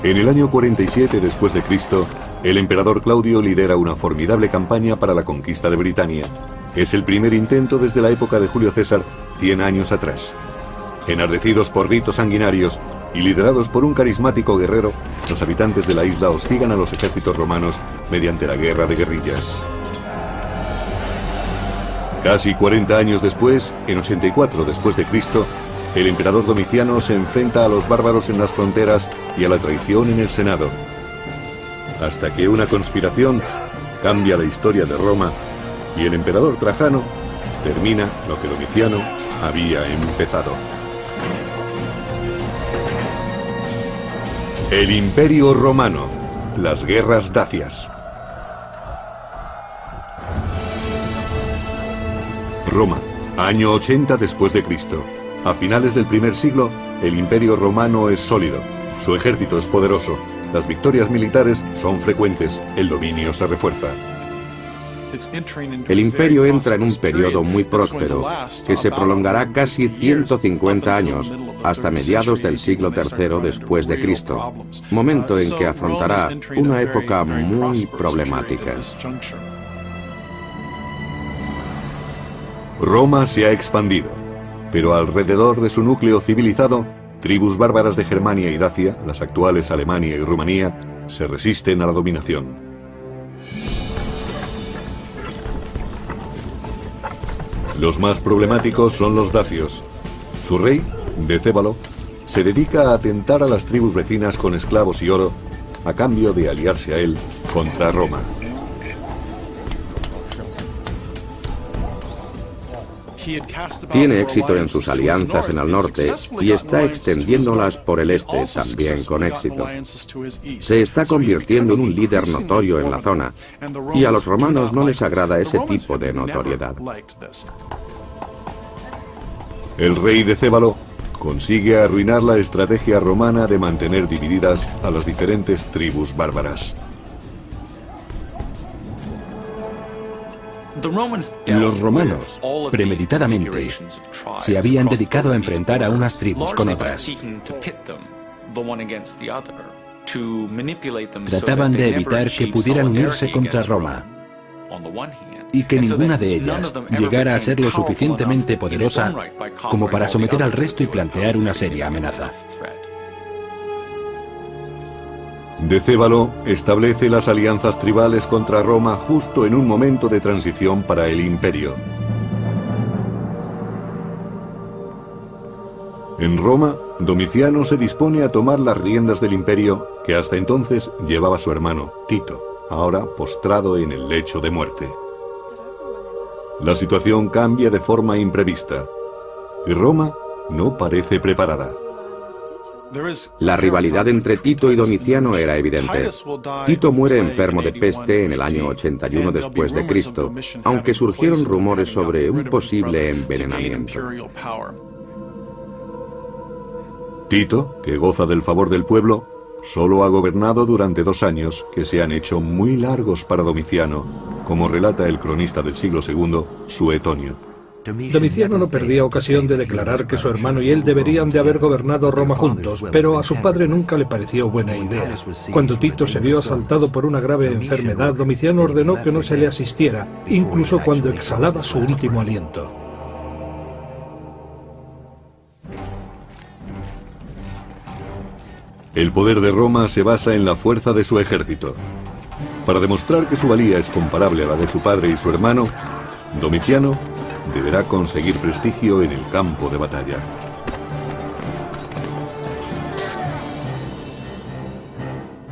En el año 47 después de Cristo, el emperador Claudio lidera una formidable campaña para la conquista de Britania. Es el primer intento desde la época de Julio César, 100 años atrás. Enardecidos por ritos sanguinarios y liderados por un carismático guerrero, los habitantes de la isla hostigan a los ejércitos romanos mediante la guerra de guerrillas. Casi 40 años después, en 84 después de Cristo, el emperador Domiciano se enfrenta a los bárbaros en las fronteras y a la traición en el Senado, hasta que una conspiración cambia la historia de Roma y el emperador Trajano termina lo que Domiciano había empezado. El Imperio Romano, las guerras dacias. Roma, año 80 después de Cristo. A finales del primer siglo, el Imperio Romano es sólido, su ejército es poderoso, las victorias militares son frecuentes, el dominio se refuerza. El imperio entra en un periodo muy próspero, que se prolongará casi 150 años, hasta mediados del siglo III después de Cristo, momento en que afrontará una época muy problemática. Roma se ha expandido, pero alrededor de su núcleo civilizado, tribus bárbaras de Germania y Dacia, las actuales Alemania y Rumanía, se resisten a la dominación. Los más problemáticos son los dacios. Su rey, Decébalo, se dedica a atentar a las tribus vecinas con esclavos y oro, a cambio de aliarse a él contra Roma. Tiene éxito en sus alianzas en el norte y está extendiéndolas por el este también con éxito. Se está convirtiendo en un líder notorio en la zona y a los romanos no les agrada ese tipo de notoriedad. El rey Decébalo consigue arruinar la estrategia romana de mantener divididas a las diferentes tribus bárbaras. Los romanos, premeditadamente, se habían dedicado a enfrentar a unas tribus con otras. Trataban de evitar que pudieran unirse contra Roma y que ninguna de ellas llegara a ser lo suficientemente poderosa como para someter al resto y plantear una seria amenaza. Decébalo establece las alianzas tribales contra Roma justo en un momento de transición para el imperio. En Roma, Domiciano se dispone a tomar las riendas del imperio que hasta entonces llevaba su hermano, Tito, ahora postrado en el lecho de muerte. La situación cambia de forma imprevista y Roma no parece preparada. La rivalidad entre Tito y Domiciano era evidente. Tito muere enfermo de peste en el año 81 después de Cristo, aunque surgieron rumores sobre un posible envenenamiento. Tito, que goza del favor del pueblo, solo ha gobernado durante 2 años que se han hecho muy largos para Domiciano, como relata el cronista del siglo II, Suetonio. Domiciano no perdía ocasión de declarar que su hermano y él deberían de haber gobernado Roma juntos, pero a su padre nunca le pareció buena idea. Cuando Tito se vio asaltado por una grave enfermedad, Domiciano ordenó que no se le asistiera, incluso cuando exhalaba su último aliento. El poder de Roma se basa en la fuerza de su ejército. Para demostrar que su valía es comparable a la de su padre y su hermano, Domiciano deberá conseguir prestigio en el campo de batalla.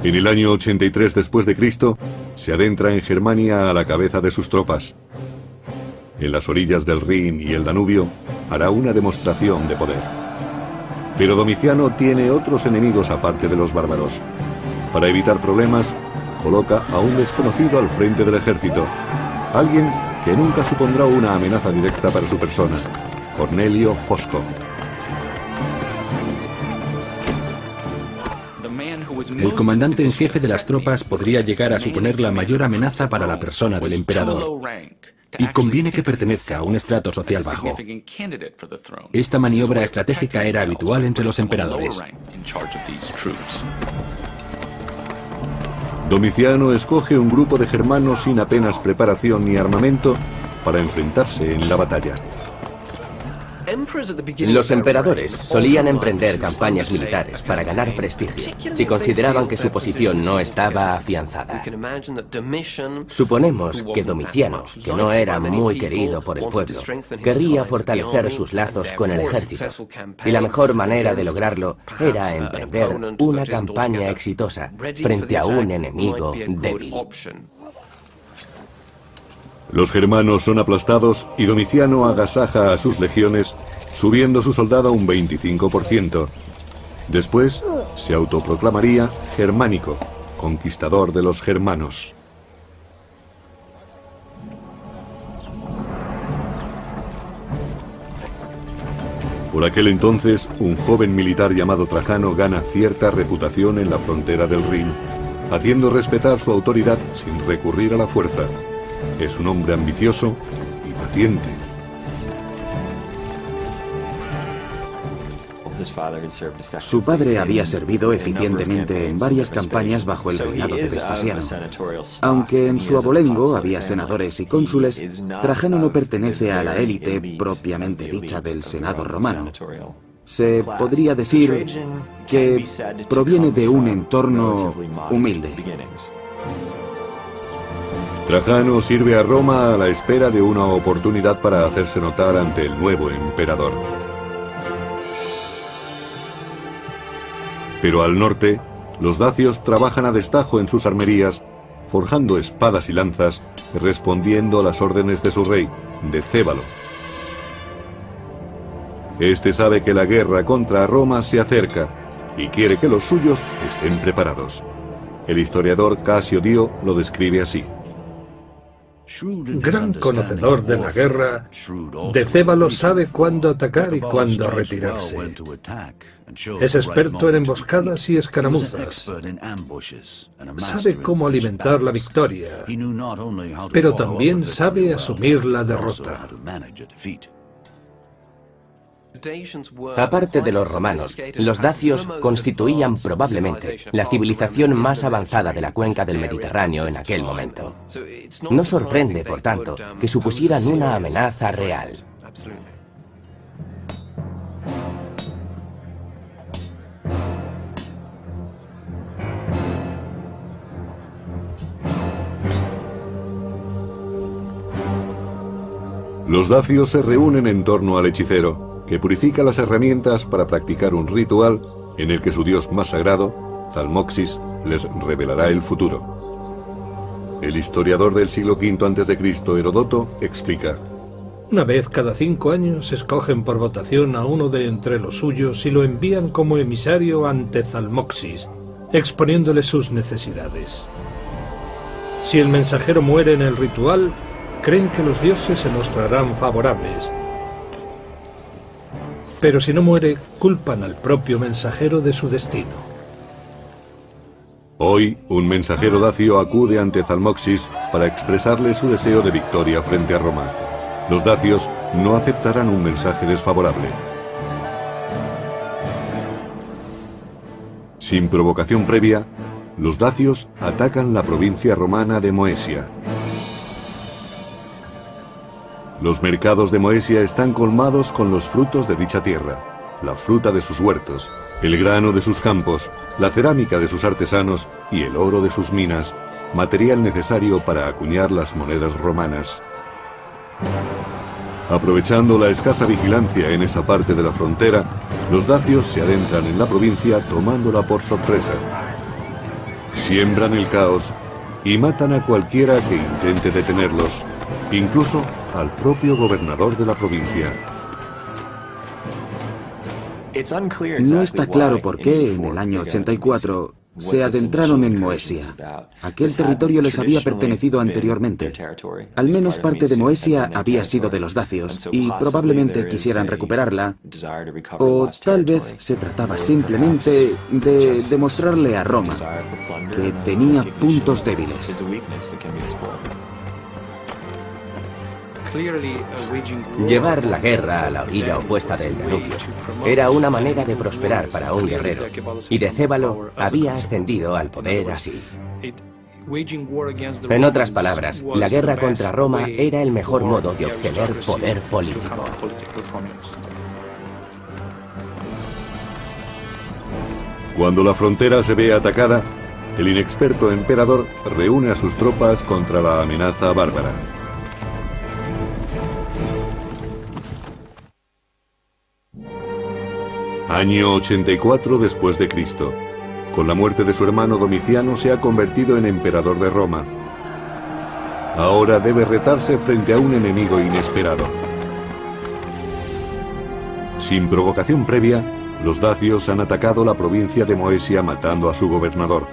En el año 83 después de Cristo, se adentra en Germania a la cabeza de sus tropas. En las orillas del Rin y el Danubio, hará una demostración de poder. Pero Domiciano tiene otros enemigos aparte de los bárbaros. Para evitar problemas, coloca a un desconocido al frente del ejército, alguien que nunca supondrá una amenaza directa para su persona, Cornelio Fosco. El comandante en jefe de las tropas podría llegar a suponer la mayor amenaza para la persona del emperador, y conviene que pertenezca a un estrato social bajo. Esta maniobra estratégica era habitual entre los emperadores. Domiciano escoge un grupo de germanos sin apenas preparación ni armamento para enfrentarse en la batalla. Los emperadores solían emprender campañas militares para ganar prestigio, si consideraban que su posición no estaba afianzada. Suponemos que Domiciano, que no era muy querido por el pueblo, querría fortalecer sus lazos con el ejército, y la mejor manera de lograrlo era emprender una campaña exitosa frente a un enemigo débil. Los germanos son aplastados y Domiciano agasaja a sus legiones, subiendo su soldado un 25%. Después se autoproclamaría germánico, conquistador de los germanos. Por aquel entonces, un joven militar llamado Trajano gana cierta reputación en la frontera del Rin, haciendo respetar su autoridad sin recurrir a la fuerza. Es un hombre ambicioso y paciente. Su padre había servido eficientemente en varias campañas bajo el reinado de Vespasiano. Aunque en su abolengo había senadores y cónsules, Trajano no pertenece a la élite propiamente dicha del Senado romano. Se podría decir que proviene de un entorno humilde. Trajano sirve a Roma a la espera de una oportunidad para hacerse notar ante el nuevo emperador. Pero al norte, los dacios trabajan a destajo en sus armerías, forjando espadas y lanzas, respondiendo a las órdenes de su rey, Decébalo. Este sabe que la guerra contra Roma se acerca y quiere que los suyos estén preparados. El historiador Casio Dio lo describe así. Gran conocedor de la guerra, Decébalo sabe cuándo atacar y cuándo retirarse. Es experto en emboscadas y escaramuzas. Sabe cómo alimentar la victoria, pero también sabe asumir la derrota. Aparte de los romanos, los dacios constituían probablemente la civilización más avanzada de la cuenca del Mediterráneo en aquel momento. No sorprende, por tanto, que supusieran una amenaza real. Los dacios se reúnen en torno al hechicero, que purifica las herramientas para practicar un ritual en el que su dios más sagrado, Zalmoxis, les revelará el futuro. El historiador del siglo V a.C., Heródoto, explica: Una vez cada 5 años escogen por votación a uno de entre los suyos y lo envían como emisario ante Zalmoxis, exponiéndole sus necesidades. Si el mensajero muere en el ritual, creen que los dioses se mostrarán favorables. Pero si no muere, culpan al propio mensajero de su destino. Hoy, un mensajero dacio acude ante Zalmoxis para expresarle su deseo de victoria frente a Roma. Los dacios no aceptarán un mensaje desfavorable. Sin provocación previa, los dacios atacan la provincia romana de Moesia. Los mercados de Moesia están colmados con los frutos de dicha tierra, la fruta de sus huertos, el grano de sus campos, la cerámica de sus artesanos y el oro de sus minas, material necesario para acuñar las monedas romanas. Aprovechando la escasa vigilancia en esa parte de la frontera, los dacios se adentran en la provincia tomándola por sorpresa. Siembran el caos y matan a cualquiera que intente detenerlos, incluso al propio gobernador de la provincia. No está claro por qué en el año 84 se adentraron en Moesia. Aquel territorio les había pertenecido anteriormente. Al menos parte de Moesia había sido de los dacios y probablemente quisieran recuperarla, o tal vez se trataba simplemente de demostrarle a Roma que tenía puntos débiles. Llevar la guerra a la orilla opuesta del Danubio era una manera de prosperar para un guerrero, y Decébalo había ascendido al poder así. En otras palabras, la guerra contra Roma era el mejor modo de obtener poder político. Cuando la frontera se ve atacada, el inexperto emperador reúne a sus tropas contra la amenaza bárbara. Año 84 después de Cristo. Con la muerte de su hermano Domiciano se ha convertido en emperador de Roma. Ahora debe retarse frente a un enemigo inesperado. Sin provocación previa, los dacios han atacado la provincia de Moesia matando a su gobernador.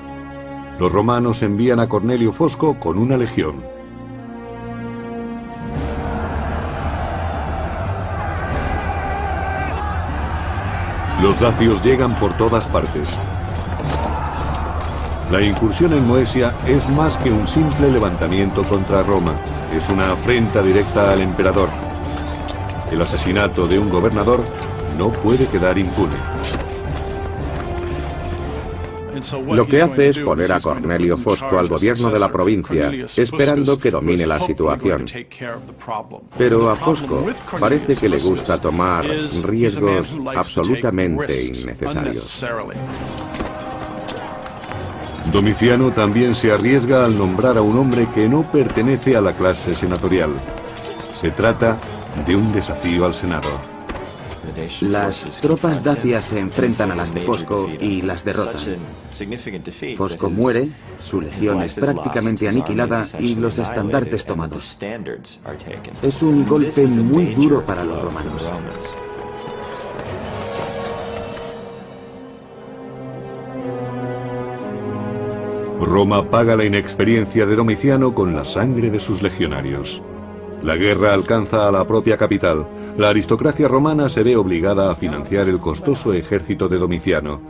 Los romanos envían a Cornelio Fosco con una legión. Los dacios llegan por todas partes. La incursión en Moesia es más que un simple levantamiento contra Roma. Es una afrenta directa al emperador. El asesinato de un gobernador no puede quedar impune. Lo que hace es poner a Cornelio Fosco al gobierno de la provincia, esperando que domine la situación. Pero a Fosco parece que le gusta tomar riesgos absolutamente innecesarios. Domiciano también se arriesga al nombrar a un hombre que no pertenece a la clase senatorial. Se trata de un desafío al Senado. Las tropas dacias se enfrentan a las de Fosco y las derrotan. Fosco muere, su legión es prácticamente aniquilada y los estandartes tomados. Es un golpe muy duro para los romanos. Roma paga la inexperiencia de Domiciano con la sangre de sus legionarios. La guerra alcanza a la propia capital. La aristocracia romana se ve obligada a financiar el costoso ejército de Domiciano.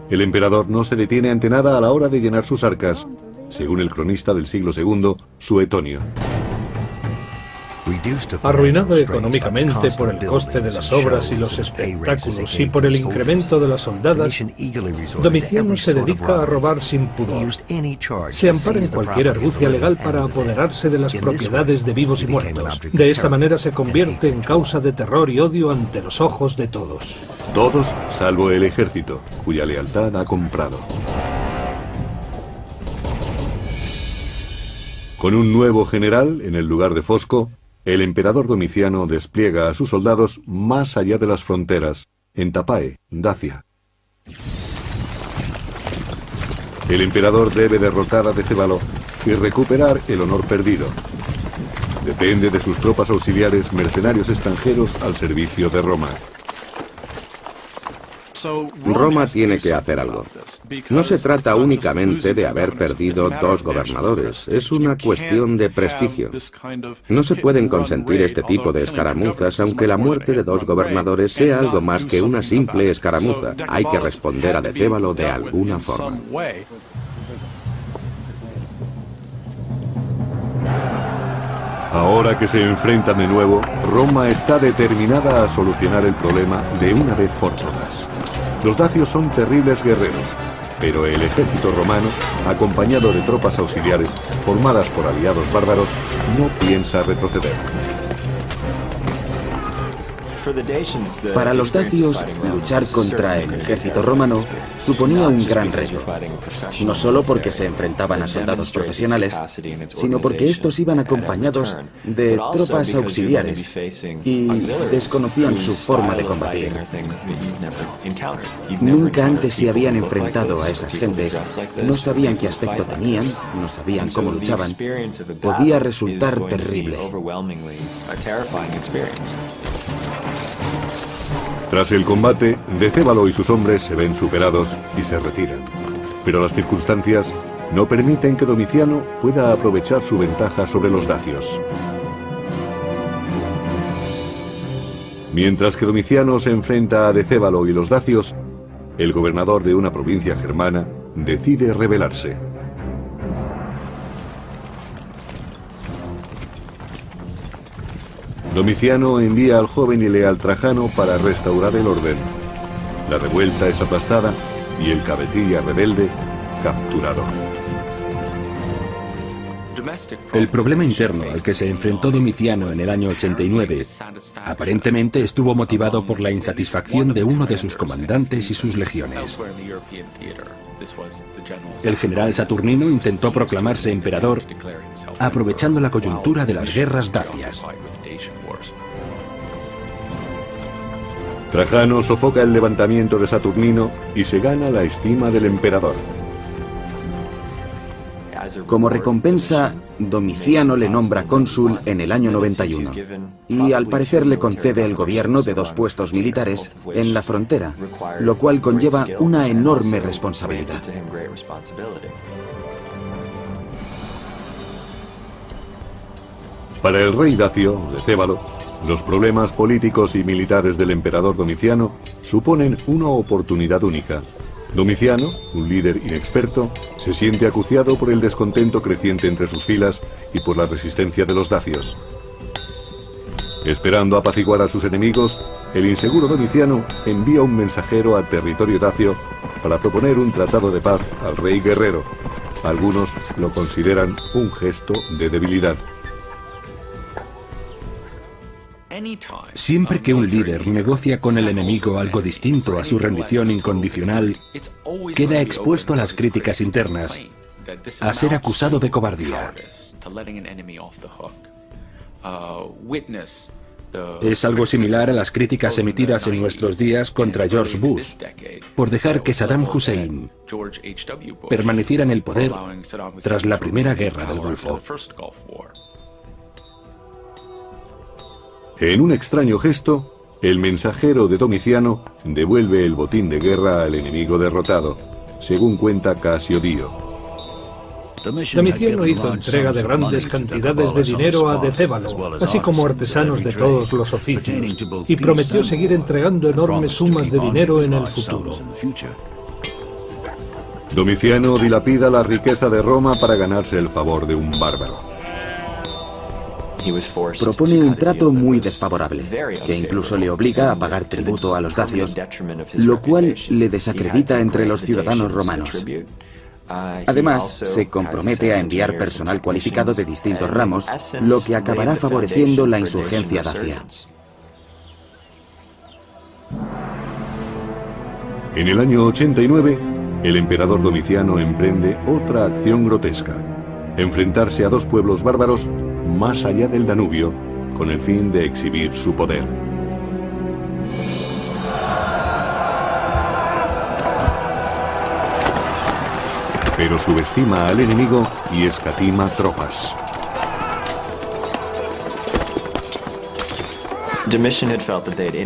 El emperador no se detiene ante nada a la hora de llenar sus arcas, según el cronista del siglo II, Suetonio. Arruinado económicamente por el coste de las obras y los espectáculos y por el incremento de las soldadas, Domiciano se dedica a robar sin pudor. Se ampara en cualquier argucia legal para apoderarse de las propiedades de vivos y muertos. De esta manera se convierte en causa de terror y odio ante los ojos de todos. Todos, salvo el ejército, cuya lealtad ha comprado. Con un nuevo general en el lugar de Fosco, el emperador Domiciano despliega a sus soldados más allá de las fronteras, en Tapae, Dacia. El emperador debe derrotar a Decébalo y recuperar el honor perdido. Depende de sus tropas auxiliares, mercenarios extranjeros al servicio de Roma. Roma tiene que hacer algo. No se trata únicamente de haber perdido 2 gobernadores, es una cuestión de prestigio. No se pueden consentir este tipo de escaramuzas, aunque la muerte de 2 gobernadores sea algo más que una simple escaramuza. Hay que responder a Decébalo de alguna forma. Ahora que se enfrentan de nuevo, Roma está determinada a solucionar el problema de una vez por todas. Los dacios son terribles guerreros, pero el ejército romano, acompañado de tropas auxiliares formadas por aliados bárbaros, no piensa retroceder. Para los dacios, luchar contra el ejército romano suponía un gran reto, no solo porque se enfrentaban a soldados profesionales, sino porque estos iban acompañados de tropas auxiliares y desconocían su forma de combatir. Nunca antes se habían enfrentado a esas gentes, no sabían qué aspecto tenían, no sabían cómo luchaban. Podía resultar terrible. Tras el combate, Decébalo y sus hombres se ven superados y se retiran. Pero las circunstancias no permiten que Domiciano pueda aprovechar su ventaja sobre los dacios. Mientras que Domiciano se enfrenta a Decébalo y los dacios, el gobernador de una provincia germana decide rebelarse. Domiciano envía al joven y leal Trajano para restaurar el orden. La revuelta es aplastada y el cabecilla rebelde capturado. El problema interno al que se enfrentó Domiciano en el año 89 aparentemente estuvo motivado por la insatisfacción de uno de sus comandantes y sus legiones. El general Saturnino intentó proclamarse emperador aprovechando la coyuntura de las guerras dacias. Trajano sofoca el levantamiento de Saturnino y se gana la estima del emperador. Como recompensa, Domiciano le nombra cónsul en el año 91 y al parecer le concede el gobierno de 2 puestos militares en la frontera, lo cual conlleva una enorme responsabilidad. Para el rey dacio, Decébalo, los problemas políticos y militares del emperador Domiciano suponen una oportunidad única. Domiciano, un líder inexperto, se siente acuciado por el descontento creciente entre sus filas y por la resistencia de los dacios. Esperando apaciguar a sus enemigos, el inseguro Domiciano envía un mensajero al territorio dacio para proponer un tratado de paz al rey guerrero. Algunos lo consideran un gesto de debilidad. Siempre que un líder negocia con el enemigo algo distinto a su rendición incondicional, queda expuesto a las críticas internas, a ser acusado de cobardía. Es algo similar a las críticas emitidas en nuestros días contra George Bush por dejar que Saddam Hussein permaneciera en el poder tras la Primera Guerra del Golfo. En un extraño gesto, el mensajero de Domiciano devuelve el botín de guerra al enemigo derrotado, según cuenta Casio Dio. Domiciano hizo entrega de grandes cantidades de dinero a Decébalo, así como artesanos de todos los oficios, y prometió seguir entregando enormes sumas de dinero en el futuro. Domiciano dilapida la riqueza de Roma para ganarse el favor de un bárbaro. Propone un trato muy desfavorable, que incluso le obliga a pagar tributo a los dacios, lo cual le desacredita entre los ciudadanos romanos. Además, se compromete a enviar personal cualificado de distintos ramos, lo que acabará favoreciendo la insurgencia dacia. En el año 89, el emperador Domiciano emprende otra acción grotesca: enfrentarse a 2 pueblos bárbaros más allá del Danubio, con el fin de exhibir su poder. Pero subestima al enemigo y escatima tropas.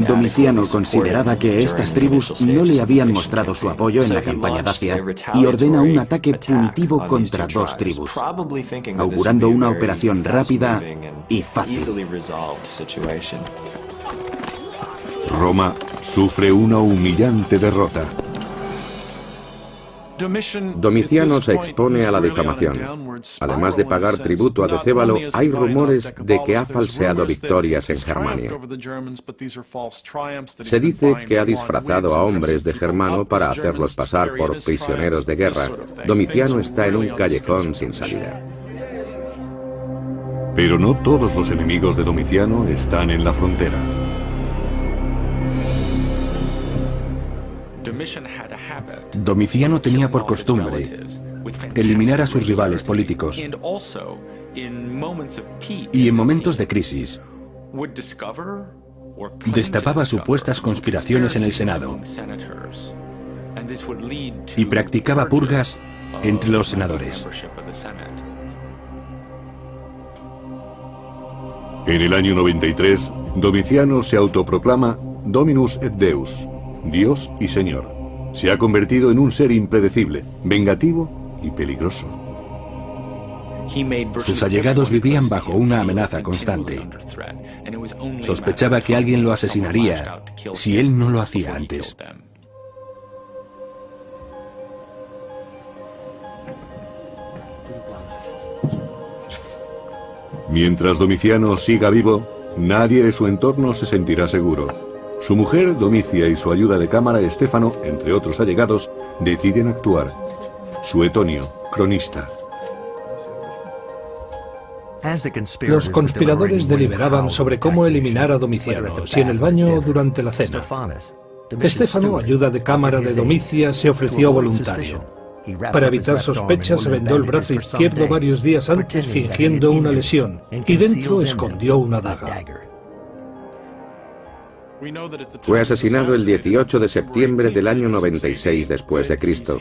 Domiciano consideraba que estas tribus no le habían mostrado su apoyo en la campaña dacia y ordena un ataque punitivo contra 2 tribus, augurando una operación rápida y fácil. Roma sufre una humillante derrota. Domiciano se expone a la difamación. Además de pagar tributo a Decébalo, hay rumores de que ha falseado victorias en Germania. Se dice que ha disfrazado a hombres de Germano para hacerlos pasar por prisioneros de guerra. Domiciano está en un callejón sin salida. Pero no todos los enemigos de Domiciano están en la frontera. Domiciano tenía por costumbre eliminar a sus rivales políticos y en momentos de crisis destapaba supuestas conspiraciones en el Senado y practicaba purgas entre los senadores. En el año 93, Domiciano se autoproclama Dominus et Deus, Dios y Señor. Se ha convertido en un ser impredecible, vengativo y peligroso. Sus allegados vivían bajo una amenaza constante. Sospechaba que alguien lo asesinaría si él no lo hacía antes. Mientras Domiciano siga vivo, nadie de su entorno se sentirá seguro. Su mujer, Domicia, y su ayuda de cámara, Estéfano, entre otros allegados, deciden actuar. Suetonio, cronista. Los conspiradores deliberaban sobre cómo eliminar a Domiciano, si en el baño o durante la cena. Estéfano, ayuda de cámara de Domicia, se ofreció voluntario. Para evitar sospechas, se vendó el brazo izquierdo varios días antes fingiendo una lesión y dentro escondió una daga. Fue asesinado el 18 de septiembre del año 96 después de Cristo.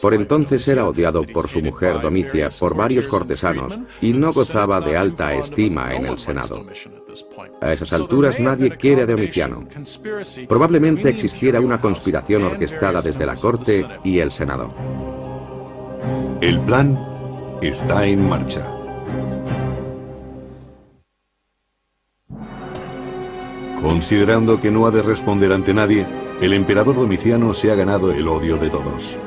Por entonces era odiado por su mujer Domicia, por varios cortesanos, y no gozaba de alta estima en el Senado. A esas alturas nadie quiere a Domiciano. Probablemente existiera una conspiración orquestada desde la corte y el Senado. El plan está en marcha. Considerando que no ha de responder ante nadie, el emperador Domiciano se ha ganado el odio de todos.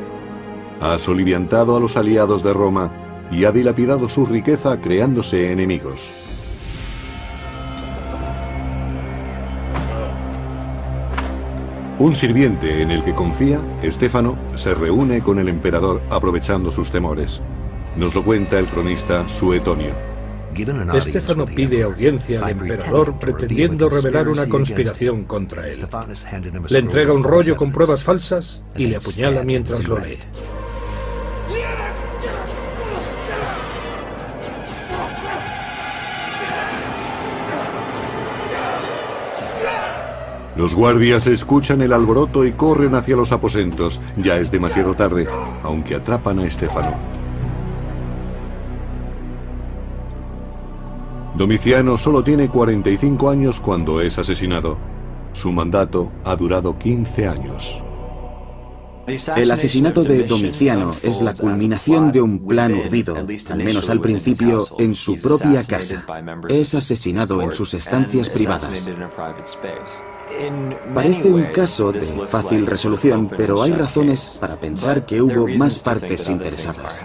Ha soliviantado a los aliados de Roma y ha dilapidado su riqueza creándose enemigos. Un sirviente en el que confía, Estéfano, se reúne con el emperador aprovechando sus temores. Nos lo cuenta el cronista Suetonio. Estéfano pide audiencia al emperador pretendiendo revelar una conspiración contra él. Le entrega un rollo con pruebas falsas y le apuñala mientras lo lee. Los guardias escuchan el alboroto y corren hacia los aposentos. Ya es demasiado tarde, aunque atrapan a Estéfano. Domiciano solo tiene 45 años cuando es asesinado. Su mandato ha durado 15 años. El asesinato de Domiciano es la culminación de un plan urdido, al menos al principio, en su propia casa. Es asesinado en sus estancias privadas. Parece un caso de fácil resolución, pero hay razones para pensar que hubo más partes interesadas.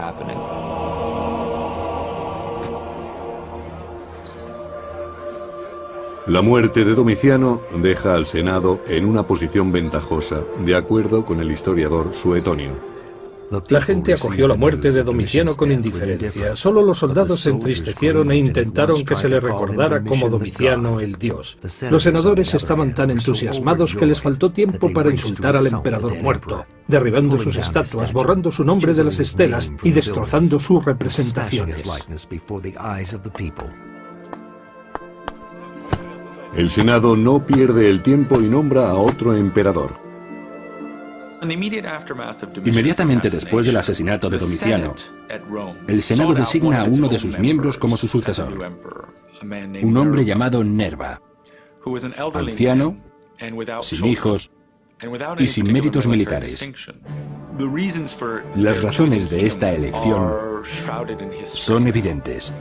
La muerte de Domiciano deja al Senado en una posición ventajosa, de acuerdo con el historiador Suetonio. La gente acogió la muerte de Domiciano con indiferencia. Solo los soldados se entristecieron e intentaron que se le recordara como Domiciano el dios. Los senadores estaban tan entusiasmados que les faltó tiempo para insultar al emperador muerto, derribando sus estatuas, borrando su nombre de las estelas y destrozando sus representaciones. El Senado no pierde el tiempo y nombra a otro emperador. Inmediatamente después del asesinato de Domiciano, el Senado designa a uno de sus miembros como su sucesor, un hombre llamado Nerva, anciano, sin hijos y sin méritos militares. Las razones de esta elección son evidentes.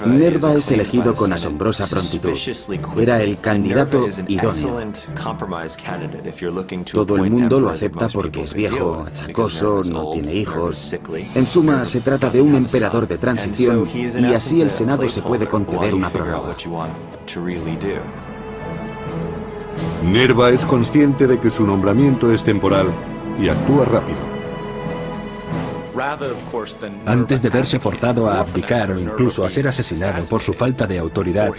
Nerva es elegido con asombrosa prontitud. Era el candidato idóneo. Todo el mundo lo acepta porque es viejo, achacoso, no tiene hijos. En suma, se trata de un emperador de transición y así el Senado se puede conceder una prórroga. Nerva es consciente de que su nombramiento es temporal y actúa rápido. Antes de verse forzado a abdicar o incluso a ser asesinado por su falta de autoridad,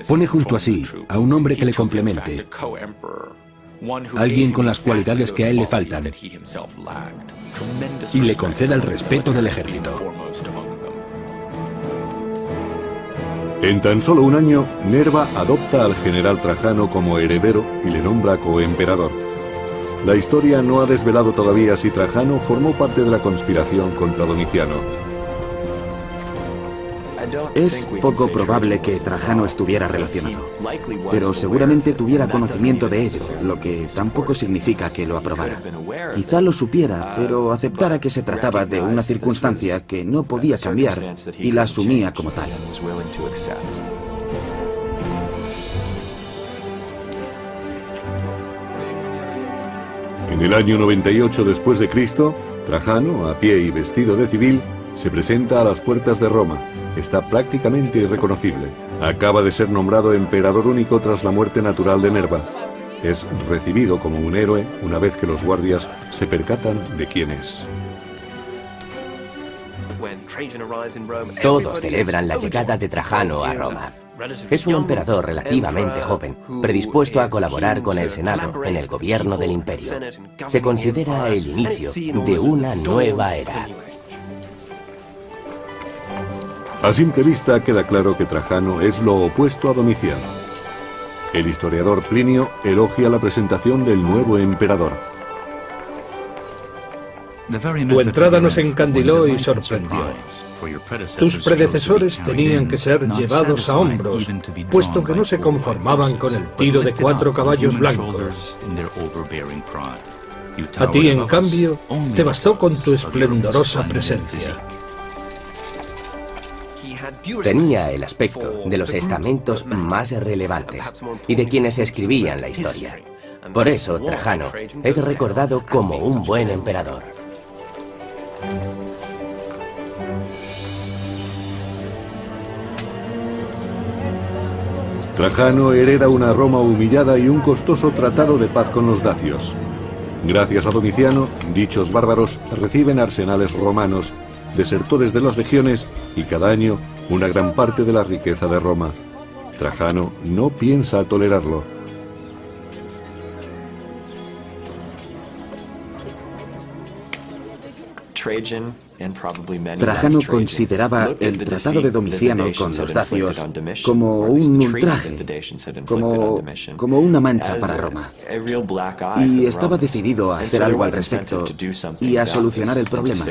pone junto a sí a un hombre que le complemente, alguien con las cualidades que a él le faltan, y le conceda el respeto del ejército. En tan solo un año, Nerva adopta al general Trajano como heredero y le nombra coemperador. La historia no ha desvelado todavía si Trajano formó parte de la conspiración contra Domiciano. Es poco probable que Trajano estuviera relacionado, pero seguramente tuviera conocimiento de ello, lo que tampoco significa que lo aprobara. Quizá lo supiera, pero aceptara que se trataba de una circunstancia que no podía cambiar y la asumía como tal. En el año 98 después de Cristo, Trajano, a pie y vestido de civil, se presenta a las puertas de Roma. Está prácticamente irreconocible. Acaba de ser nombrado emperador único tras la muerte natural de Nerva. Es recibido como un héroe una vez que los guardias se percatan de quién es. Todos celebran la llegada de Trajano a Roma. Es un emperador relativamente joven, predispuesto a colaborar con el Senado en el gobierno del imperio. Se considera el inicio de una nueva era. A simple vista queda claro que Trajano es lo opuesto a Domiciano. El historiador Plinio elogia la presentación del nuevo emperador. Tu entrada nos encandiló y sorprendió. Tus predecesores tenían que ser llevados a hombros, puesto que no se conformaban con el tiro de 4 caballos blancos. A ti, en cambio, te bastó con tu esplendorosa presencia. Tenía el aspecto de los estamentos más relevantes y de quienes escribían la historia. Por eso, Trajano es recordado como un buen emperador. Trajano hereda una Roma humillada y un costoso tratado de paz con los dacios. Gracias a Domiciano, dichos bárbaros reciben arsenales romanos, desertores de las legiones y cada año una gran parte de la riqueza de Roma. Trajano no piensa tolerarlo. Trajano consideraba el tratado de Domiciano con los dacios como un ultraje, como una mancha para Roma. Y estaba decidido a hacer algo al respecto y a solucionar el problema.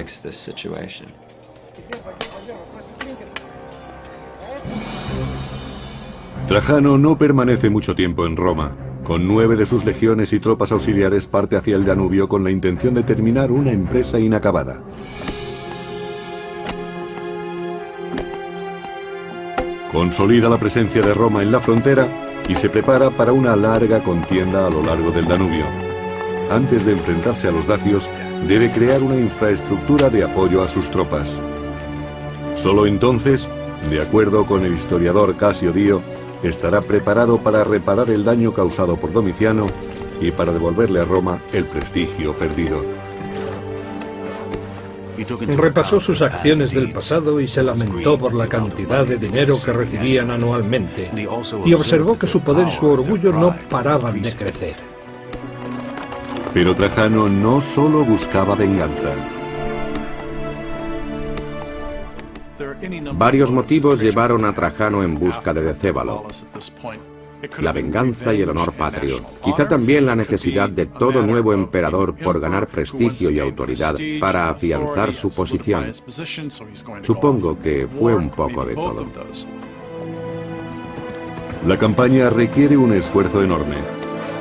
Trajano no permanece mucho tiempo en Roma. Con 9 de sus legiones y tropas auxiliares parte hacia el Danubio con la intención de terminar una empresa inacabada. Consolida la presencia de Roma en la frontera y se prepara para una larga contienda a lo largo del Danubio. Antes de enfrentarse a los dacios, debe crear una infraestructura de apoyo a sus tropas. Solo entonces, de acuerdo con el historiador Casio Dio, estará preparado para reparar el daño causado por Domiciano y para devolverle a Roma el prestigio perdido. Repasó sus acciones del pasado y se lamentó por la cantidad de dinero que recibían anualmente, y observó que su poder y su orgullo no paraban de crecer. Pero Trajano no solo buscaba venganza. Varios motivos llevaron a Trajano en busca de Decébalo: la venganza y el honor patrio, quizá también la necesidad de todo nuevo emperador por ganar prestigio y autoridad para afianzar su posición. Supongo que fue un poco de todo. La campaña requiere un esfuerzo enorme.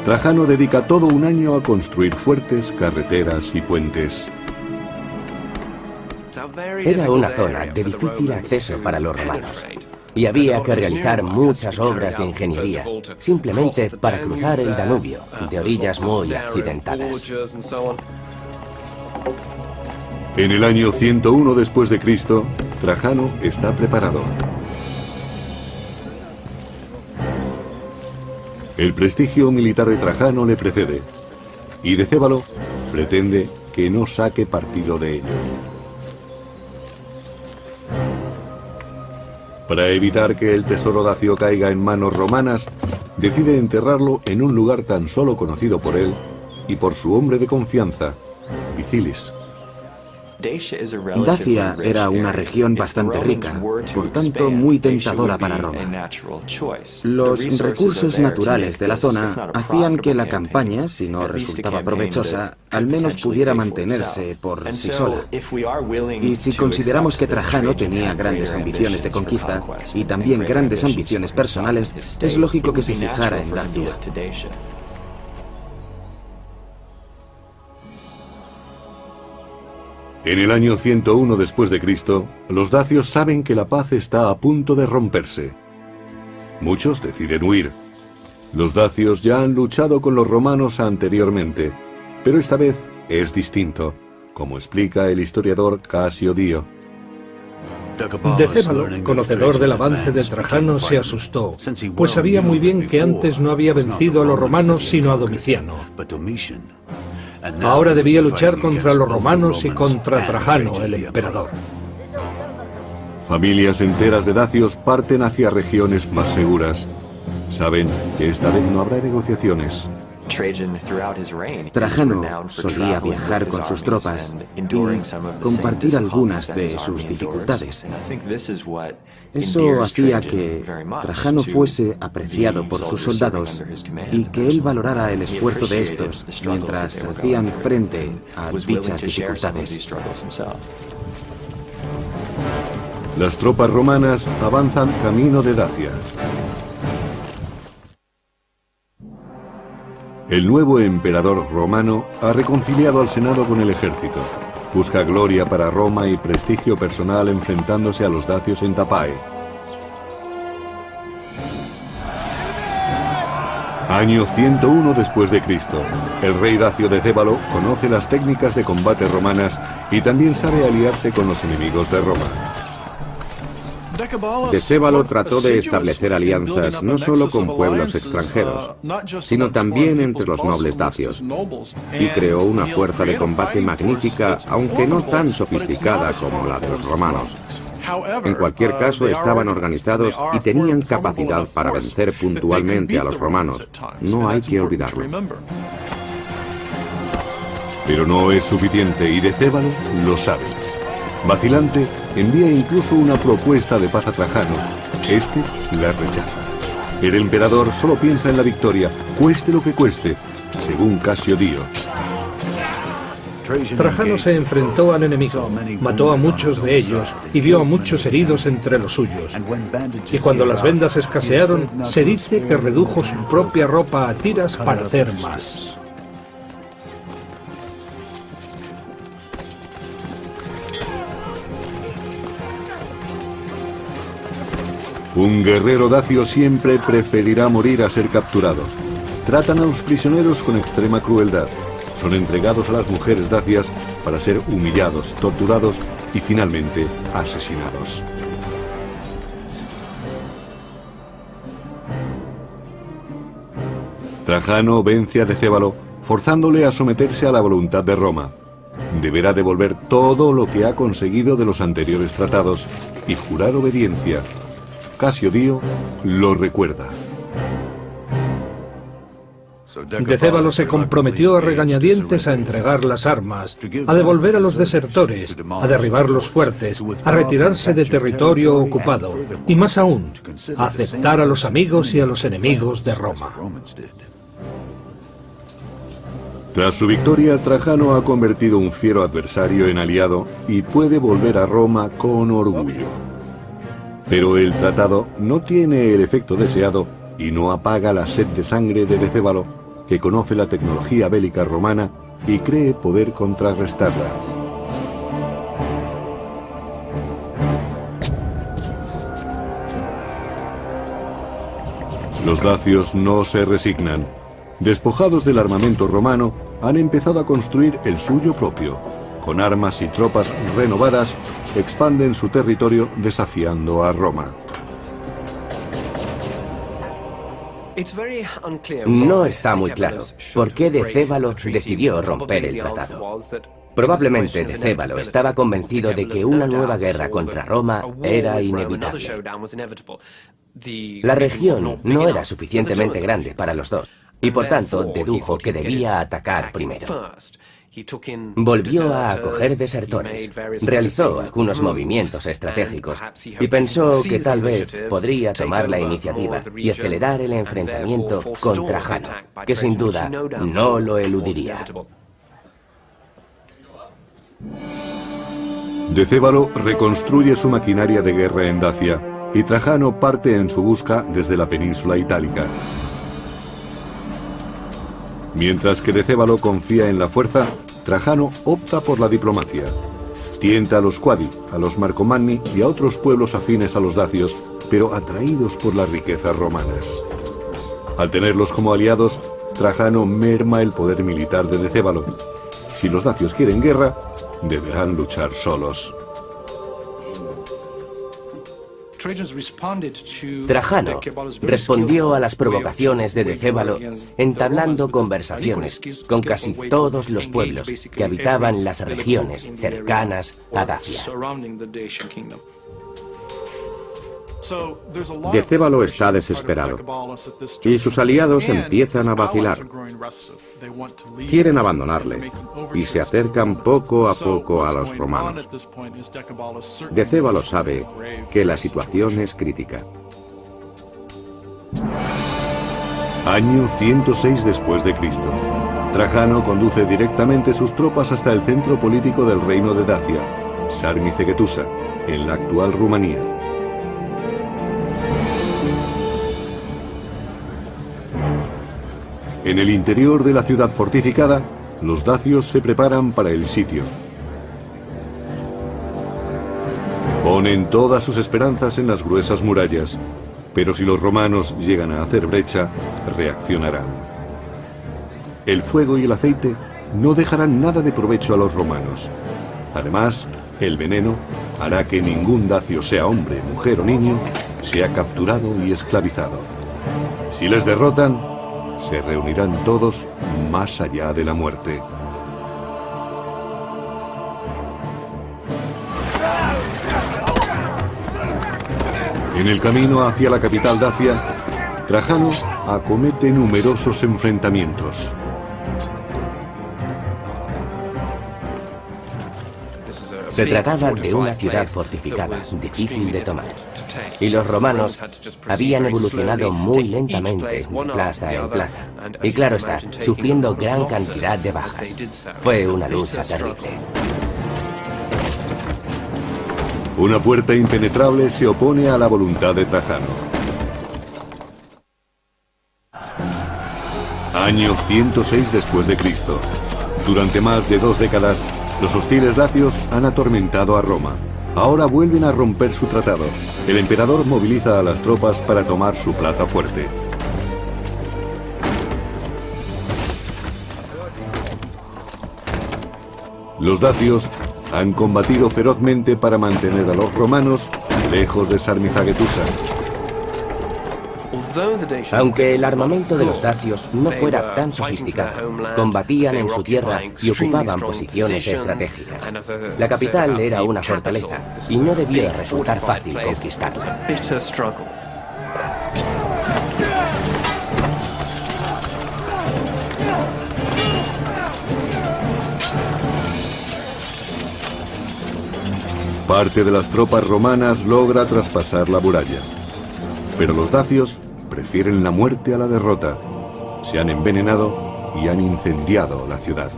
Trajano dedica todo un año a construir fuertes, carreteras y puentes. Era una zona de difícil acceso para los romanos, y había que realizar muchas obras de ingeniería, simplemente para cruzar el Danubio, de orillas muy accidentadas. En el año 101 después de Cristo, Trajano está preparado. El prestigio militar de Trajano le precede, y Decébalo pretende que no saque partido de ello. Para evitar que el tesoro dacio caiga en manos romanas, decide enterrarlo en un lugar tan solo conocido por él y por su hombre de confianza, Vicilis. Dacia era una región bastante rica, por tanto muy tentadora para Roma. Los recursos naturales de la zona hacían que la campaña, si no resultaba provechosa, al menos pudiera mantenerse por sí sola. Y si consideramos que Trajano tenía grandes ambiciones de conquista y también grandes ambiciones personales, es lógico que se fijara en Dacia. En el año 101 después de Cristo, los dacios saben que la paz está a punto de romperse. Muchos deciden huir. Los dacios ya han luchado con los romanos anteriormente, pero esta vez es distinto, como explica el historiador Casio Dio. Decébalo, conocedor del avance de Trajano, se asustó, pues sabía muy bien que antes no había vencido a los romanos sino a Domiciano. Ahora debía luchar contra los romanos y contra Trajano, el emperador. Familias enteras de dacios parten hacia regiones más seguras. Saben que esta vez no habrá negociaciones. Trajano solía viajar con sus tropas y compartir algunas de sus dificultades. Eso hacía que Trajano fuese apreciado por sus soldados y que él valorara el esfuerzo de estos mientras hacían frente a dichas dificultades. Las tropas romanas avanzan camino de Dacia. El nuevo emperador romano ha reconciliado al Senado con el ejército. Busca gloria para Roma y prestigio personal enfrentándose a los dacios en Tapae. Año 101 después de Cristo. El rey dacio Decébalo conoce las técnicas de combate romanas y también sabe aliarse con los enemigos de Roma. Decébalo trató de establecer alianzas no solo con pueblos extranjeros, sino también entre los nobles dacios, y creó una fuerza de combate magnífica, aunque no tan sofisticada como la de los romanos. En cualquier caso, estaban organizados y tenían capacidad para vencer puntualmente a los romanos. No hay que olvidarlo. Pero no es suficiente y Decébalo lo sabe. Vacilante, envía incluso una propuesta de paz a Trajano. Este la rechaza. El emperador solo piensa en la victoria, cueste lo que cueste, según Casio Dio. Trajano se enfrentó al enemigo, mató a muchos de ellos y vio a muchos heridos entre los suyos. Y cuando las vendas escasearon, se dice que redujo su propia ropa a tiras para hacer más. Un guerrero dacio siempre preferirá morir a ser capturado. Tratan a los prisioneros con extrema crueldad. Son entregados a las mujeres dacias para ser humillados, torturados y finalmente asesinados. Trajano vence a Decébalo, forzándole a someterse a la voluntad de Roma. Deberá devolver todo lo que ha conseguido de los anteriores tratados y jurar obediencia. Casio Dio lo recuerda. Decébalo se comprometió a regañadientes a entregar las armas, a devolver a los desertores, a derribar los fuertes, a retirarse de territorio ocupado y más aún, a aceptar a los amigos y a los enemigos de Roma. Tras su victoria, Trajano ha convertido un fiero adversario en aliado y puede volver a Roma con orgullo. Pero el tratado no tiene el efecto deseado y no apaga la sed de sangre de Decébalo, que conoce la tecnología bélica romana y cree poder contrarrestarla. Los dacios no se resignan. Despojados del armamento romano, han empezado a construir el suyo propio. Con armas y tropas renovadas, expanden su territorio desafiando a Roma. No está muy claro por qué Decébalo decidió romper el tratado. Probablemente Decébalo estaba convencido de que una nueva guerra contra Roma era inevitable. La región no era suficientemente grande para los dos, y por tanto dedujo que debía atacar primero. Volvió a acoger desertores, realizó algunos movimientos estratégicos y pensó que tal vez podría tomar la iniciativa y acelerar el enfrentamiento con Trajano, que sin duda no lo eludiría. Decébalo reconstruye su maquinaria de guerra en Dacia y Trajano parte en su busca desde la península itálica. Mientras que Decébalo confía en la fuerza, Trajano opta por la diplomacia. Tienta a los Quadi, a los Marcomanni y a otros pueblos afines a los dacios, pero atraídos por las riquezas romanas. Al tenerlos como aliados, Trajano merma el poder militar de Decébalo. Si los dacios quieren guerra, deberán luchar solos. Trajano respondió a las provocaciones de Decébalo entablando conversaciones con casi todos los pueblos que habitaban las regiones cercanas a Dacia. Decébalo está desesperado y sus aliados empiezan a vacilar. Quieren abandonarle y se acercan poco a poco a los romanos. Decébalo sabe que la situación es crítica. Año 106 después de Cristo. Trajano conduce directamente sus tropas hasta el centro político del reino de Dacia, Sarmizegetusa, en la actual Rumanía. En el interior de la ciudad fortificada, los dacios se preparan para el sitio. Ponen todas sus esperanzas en las gruesas murallas, pero si los romanos llegan a hacer brecha, reaccionarán. El fuego y el aceite no dejarán nada de provecho a los romanos. Además, el veneno hará que ningún dacio, sea hombre, mujer o niño, sea capturado y esclavizado. Si les derrotan, se reunirán todos más allá de la muerte. En el camino hacia la capital dacia, Trajano acomete numerosos enfrentamientos. Se trataba de una ciudad fortificada, difícil de tomar. Y los romanos habían evolucionado muy lentamente de plaza en plaza. Y claro está, sufriendo gran cantidad de bajas. Fue una lucha terrible. Una puerta impenetrable se opone a la voluntad de Trajano. Año 106 después de Cristo. Durante más de 2 décadas, los hostiles dacios han atormentado a Roma. Ahora vuelven a romper su tratado. El emperador moviliza a las tropas para tomar su plaza fuerte. Los dacios han combatido ferozmente para mantener a los romanos lejos de Sarmizagetusa. Aunque el armamento de los dacios no fuera tan sofisticado, combatían en su tierra y ocupaban posiciones estratégicas. La capital era una fortaleza y no debía resultar fácil conquistarla. Parte de las tropas romanas logra traspasar la muralla. Pero los dacios prefieren la muerte a la derrota. Se han envenenado y han incendiado la ciudad.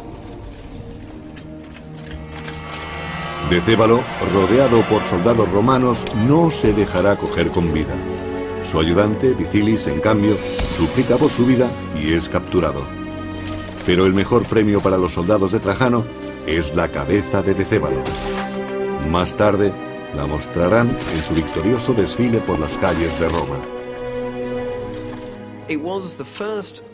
Decébalo, rodeado por soldados romanos, no se dejará coger con vida. Su ayudante, Vicilis, en cambio, suplica por su vida y es capturado. Pero el mejor premio para los soldados de Trajano es la cabeza de Decébalo. Más tarde, la mostrarán en su victorioso desfile por las calles de Roma.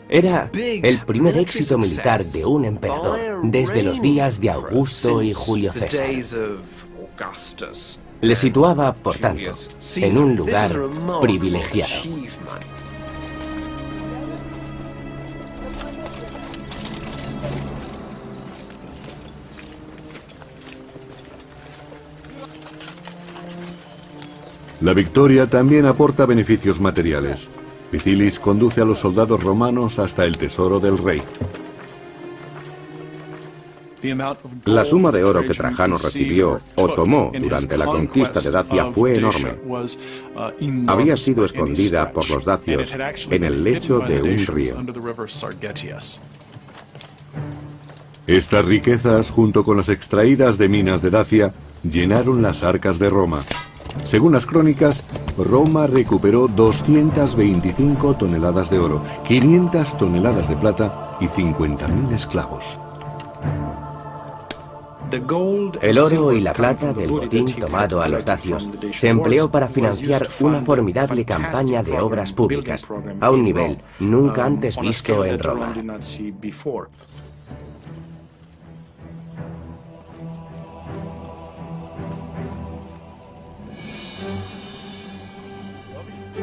Era el primer éxito militar de un emperador desde los días de Augusto y Julio César. Le situaba, por tanto, en un lugar privilegiado. La victoria también aporta beneficios materiales. Vicilis conduce a los soldados romanos hasta el tesoro del rey. La suma de oro que Trajano recibió o tomó durante la conquista de Dacia fue enorme. Había sido escondida por los dacios en el lecho de un río. Estas riquezas, junto con las extraídas de minas de Dacia, llenaron las arcas de Roma. Según las crónicas, Roma recuperó 225 toneladas de oro, 500 toneladas de plata y 50.000 esclavos. El oro y la plata del botín tomado a los dacios se empleó para financiar una formidable campaña de obras públicas, a un nivel nunca antes visto en Roma.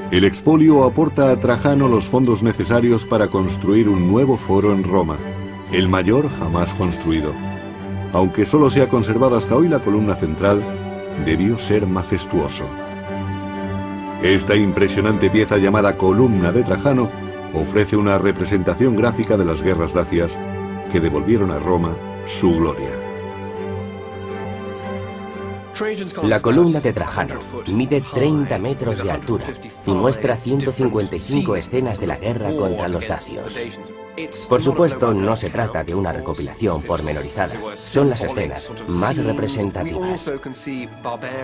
El expolio aporta a Trajano los fondos necesarios para construir un nuevo foro en Roma, el mayor jamás construido. Aunque solo se ha conservado hasta hoy la columna central, debió ser majestuoso. Esta impresionante pieza llamada Columna de Trajano ofrece una representación gráfica de las guerras dacias que devolvieron a Roma su gloria. La columna de Trajano mide 30 metros de altura y muestra 155 escenas de la guerra contra los dacios. Por supuesto, no se trata de una recopilación pormenorizada, son las escenas más representativas.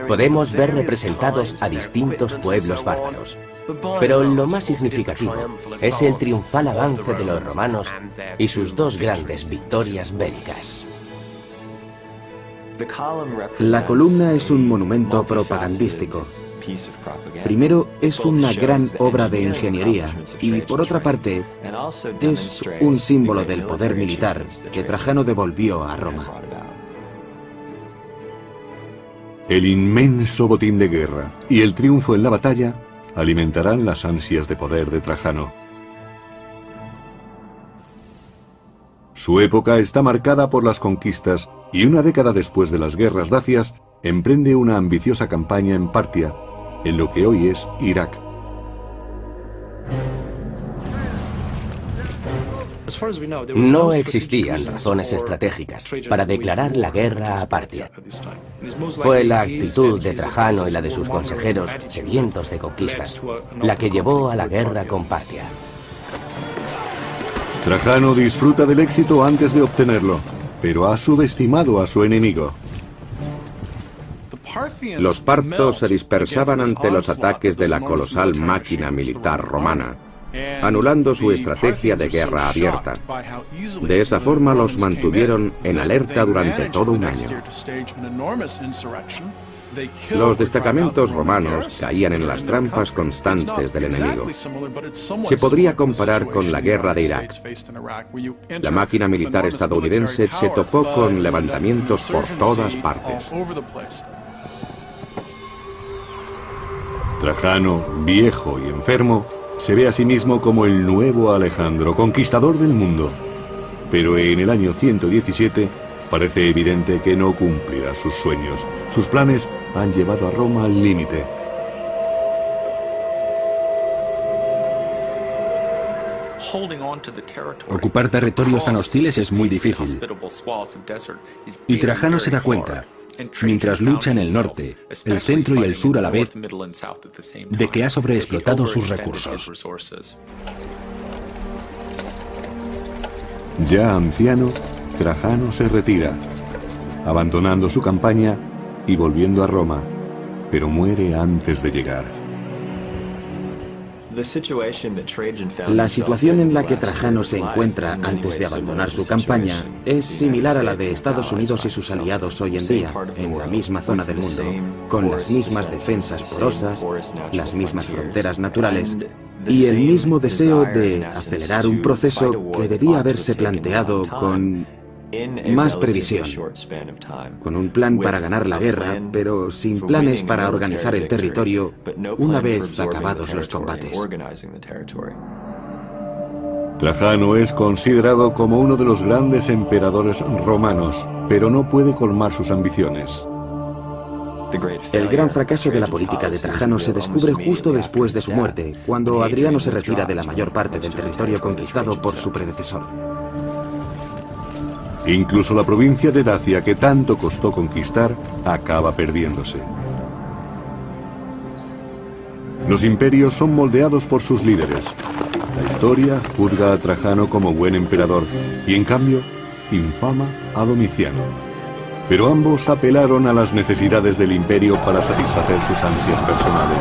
Podemos ver representados a distintos pueblos bárbaros, pero lo más significativo es el triunfal avance de los romanos y sus dos grandes victorias bélicas. La columna es un monumento propagandístico. Primero, es una gran obra de ingeniería y, por otra parte, es un símbolo del poder militar que Trajano devolvió a Roma. El inmenso botín de guerra y el triunfo en la batalla alimentarán las ansias de poder de Trajano. Su época está marcada por las conquistas y una década después de las guerras dacias emprende una ambiciosa campaña en Partia, en lo que hoy es Irak. No existían razones estratégicas para declarar la guerra a Partia. Fue la actitud de Trajano y la de sus consejeros, sedientos de conquistas, la que llevó a la guerra con Partia. Trajano disfruta del éxito antes de obtenerlo, pero ha subestimado a su enemigo. Los partos se dispersaban ante los ataques de la colosal máquina militar romana, anulando su estrategia de guerra abierta. De esa forma los mantuvieron en alerta durante todo un año. Los destacamentos romanos caían en las trampas constantes del enemigo. Se podría comparar con la guerra de Irak. La máquina militar estadounidense se topó con levantamientos por todas partes. Trajano, viejo y enfermo, se ve a sí mismo como el nuevo Alejandro, conquistador del mundo. Pero en el año 117 parece evidente que no cumplirá sus sueños. Sus planes han llevado a Roma al límite. Ocupar territorios tan hostiles es muy difícil. Y Trajano se da cuenta, mientras lucha en el norte, el centro y el sur a la vez, de que ha sobreexplotado sus recursos. Ya anciano, Trajano se retira, abandonando su campaña y volviendo a Roma, pero muere antes de llegar. La situación en la que Trajano se encuentra antes de abandonar su campaña es similar a la de Estados Unidos y sus aliados hoy en día, en la misma zona del mundo, con las mismas defensas porosas, las mismas fronteras naturales y el mismo deseo de acelerar un proceso que debía haberse planteado con más previsión, con un plan para ganar la guerra, pero sin planes para organizar el territorio una vez acabados los combates. Trajano es considerado como uno de los grandes emperadores romanos, pero no puede colmar sus ambiciones. El gran fracaso de la política de Trajano se descubre justo después de su muerte, cuando Adriano se retira de la mayor parte del territorio conquistado por su predecesor. Incluso la provincia de Dacia, que tanto costó conquistar, acaba perdiéndose. Los imperios son moldeados por sus líderes. La historia juzga a Trajano como buen emperador y, en cambio, infama a Domiciano. Pero ambos apelaron a las necesidades del imperio para satisfacer sus ansias personales.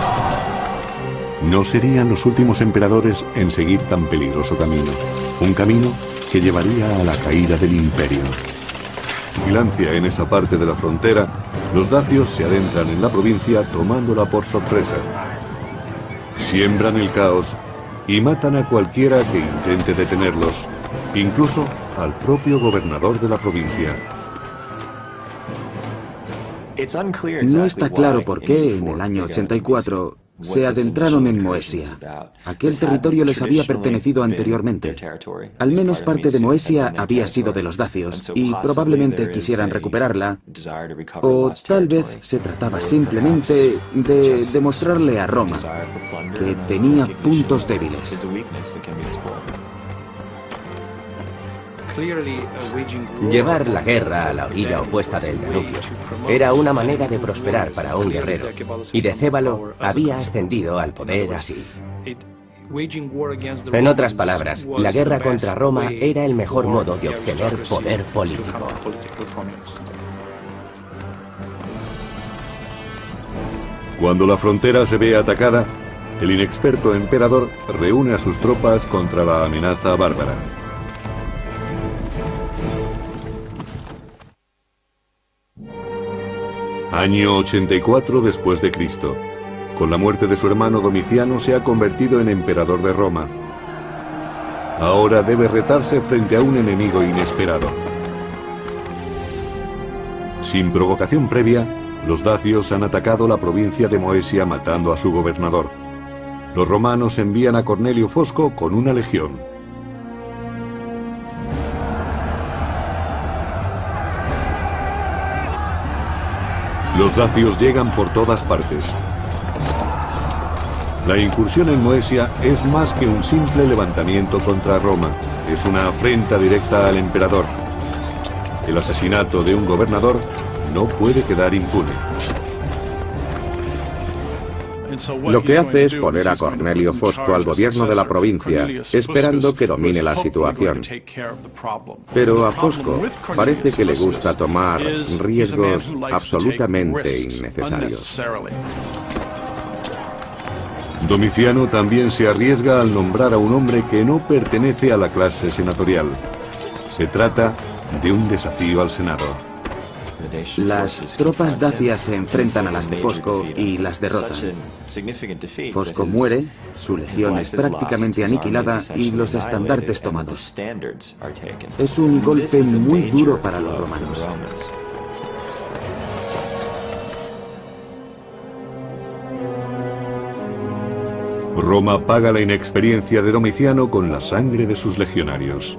No serían los últimos emperadores en seguir tan peligroso camino. Un camino que llevaría a la caída del imperio. Vigilancia en esa parte de la frontera, los dacios se adentran en la provincia tomándola por sorpresa. Siembran el caos y matan a cualquiera que intente detenerlos, incluso al propio gobernador de la provincia. No está claro por qué, en el año 84, se adentraron en Moesia. Aquel territorio les había pertenecido anteriormente. Al menos parte de Moesia había sido de los dacios y probablemente quisieran recuperarla, o tal vez se trataba simplemente de demostrarle a Roma que tenía puntos débiles. Llevar la guerra a la orilla opuesta del Danubio era una manera de prosperar para un guerrero, y Decébalo había ascendido al poder así. En otras palabras, la guerra contra Roma era el mejor modo de obtener poder político. Cuando la frontera se ve atacada, el inexperto emperador reúne a sus tropas contra la amenaza bárbara. Año 84 después de Cristo. Con la muerte de su hermano Domiciano se ha convertido en emperador de Roma. Ahora debe retarse frente a un enemigo inesperado. Sin provocación previa, los dacios han atacado la provincia de Moesia matando a su gobernador. Los romanos envían a Cornelio Fosco con una legión. Los dacios llegan por todas partes. La incursión en Moesia es más que un simple levantamiento contra Roma. Es una afrenta directa al emperador. El asesinato de un gobernador no puede quedar impune. Lo que hace es poner a Cornelio Fosco al gobierno de la provincia, esperando que domine la situación. Pero a Fosco parece que le gusta tomar riesgos absolutamente innecesarios. Domiciano también se arriesga al nombrar a un hombre que no pertenece a la clase senatorial. Se trata de un desafío al Senado. Las tropas dacias se enfrentan a las de Fosco y las derrotan. Fosco muere, su legión es prácticamente aniquilada y los estandartes tomados. Es un golpe muy duro para los romanos. Roma paga la inexperiencia de Domiciano con la sangre de sus legionarios.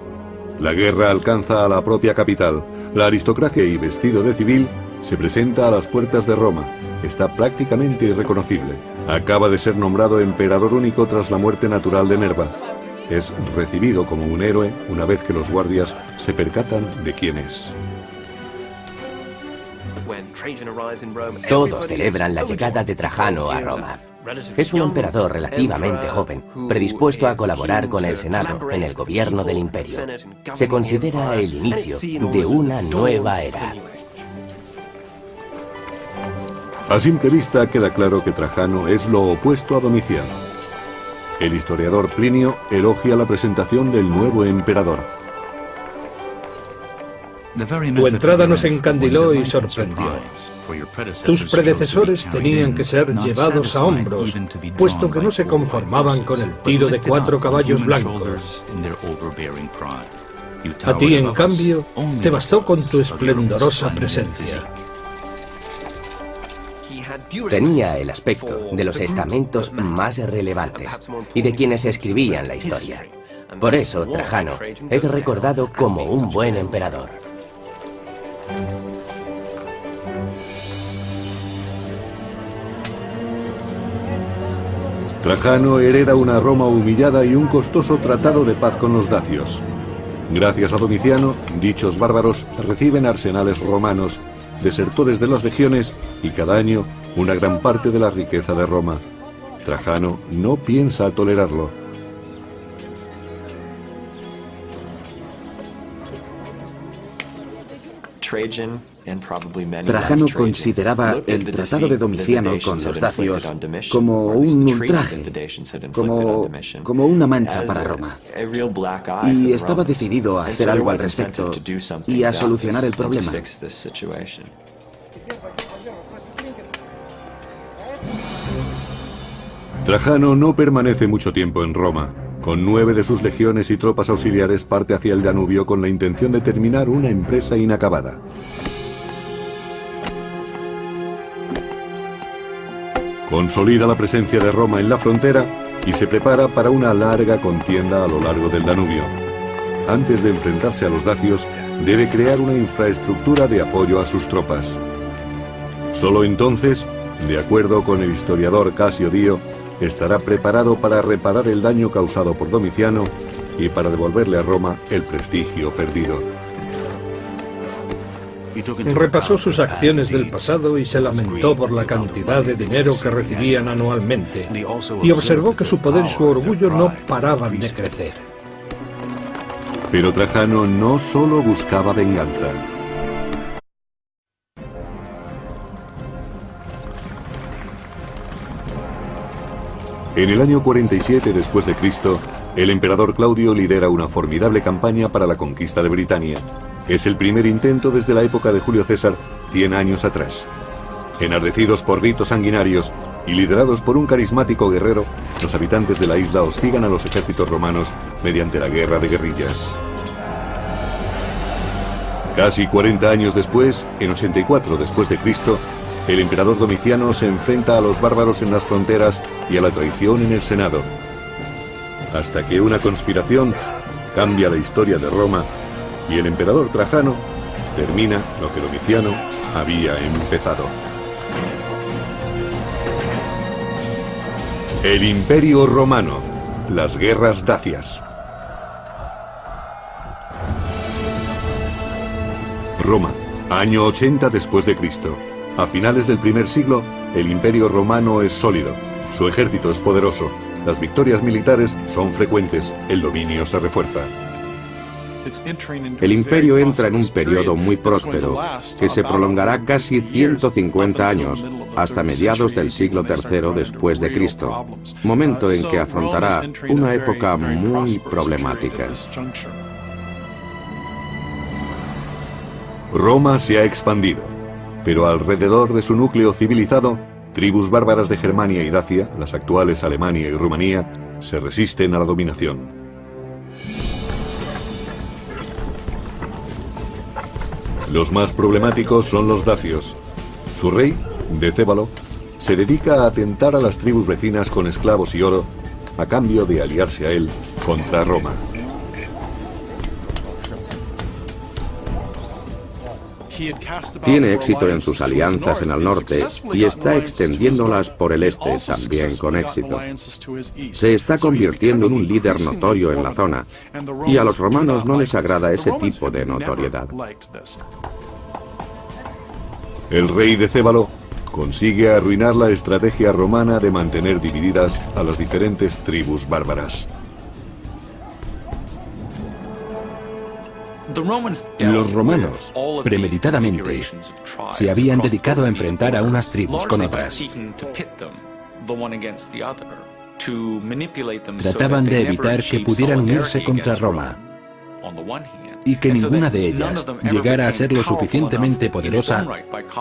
La guerra alcanza a la propia capital. La aristocracia y vestido de civil se presenta a las puertas de Roma. Está prácticamente irreconocible. Acaba de ser nombrado emperador único tras la muerte natural de Nerva. Es recibido como un héroe una vez que los guardias se percatan de quién es. Todos celebran la llegada de Trajano a Roma. Es un emperador relativamente joven, predispuesto a colaborar con el Senado en el gobierno del imperio. Se considera el inicio de una nueva era. A simple vista queda claro que Trajano es lo opuesto a Domiciano. El historiador Plinio elogia la presentación del nuevo emperador. Tu entrada nos encandiló y sorprendió. Tus predecesores tenían que ser llevados a hombros, puesto que no se conformaban con el tiro de 4 caballos blancos. A ti, en cambio, te bastó con tu esplendorosa presencia. Tenía el aspecto de los estamentos más relevantes y de quienes escribían la historia. Por eso, Trajano es recordado como un buen emperador. Trajano hereda una Roma humillada y un costoso tratado de paz con los dacios. Gracias a Domiciano, dichos bárbaros reciben arsenales romanos, desertores de las legiones y cada año una gran parte de la riqueza de Roma. Trajano no piensa tolerarlo. Trajano consideraba el tratado de Domiciano con los dacios como un ultraje, como una mancha para Roma. Y estaba decidido a hacer algo al respecto y a solucionar el problema. Trajano no permanece mucho tiempo en Roma. Con 9 de sus legiones y tropas auxiliares parte hacia el Danubio con la intención de terminar una empresa inacabada. Consolida la presencia de Roma en la frontera y se prepara para una larga contienda a lo largo del Danubio. Antes de enfrentarse a los dacios, debe crear una infraestructura de apoyo a sus tropas. Solo entonces, de acuerdo con el historiador Casio Dio, estará preparado para reparar el daño causado por Domiciano y para devolverle a Roma el prestigio perdido. Repasó sus acciones del pasado y se lamentó por la cantidad de dinero que recibían anualmente, y observó que su poder y su orgullo no paraban de crecer. Pero Trajano no solo buscaba venganza. En el año 47 después de Cristo, el emperador Claudio lidera una formidable campaña para la conquista de Britania. Es el primer intento desde la época de Julio César, 100 años atrás. Enardecidos por ritos sanguinarios y liderados por un carismático guerrero, los habitantes de la isla hostigan a los ejércitos romanos mediante la guerra de guerrillas. Casi 40 años después, en 84 después de Cristo, el emperador Domiciano se enfrenta a los bárbaros en las fronteras y a la traición en el Senado. Hasta que una conspiración cambia la historia de Roma y el emperador Trajano termina lo que Domiciano había empezado. El Imperio Romano, las guerras dacias. Roma, año 80 después de Cristo. A finales del primer siglo, el Imperio Romano es sólido, su ejército es poderoso, las victorias militares son frecuentes, el dominio se refuerza. El imperio entra en un periodo muy próspero, que se prolongará casi 150 años, hasta mediados del siglo III después de Cristo, momento en que afrontará una época muy problemática. Roma se ha expandido, pero alrededor de su núcleo civilizado, tribus bárbaras de Germania y Dacia, las actuales Alemania y Rumanía, se resisten a la dominación. Los más problemáticos son los dacios. Su rey, Decébalo, se dedica a atentar a las tribus vecinas con esclavos y oro, a cambio de aliarse a él contra Roma. Tiene éxito en sus alianzas en el norte y está extendiéndolas por el este también con éxito. Se está convirtiendo en un líder notorio en la zona y a los romanos no les agrada ese tipo de notoriedad. El rey Decébalo consigue arruinar la estrategia romana de mantener divididas a las diferentes tribus bárbaras. Los romanos, premeditadamente, se habían dedicado a enfrentar a unas tribus con otras. Trataban de evitar que pudieran unirse contra Roma y que ninguna de ellas llegara a ser lo suficientemente poderosa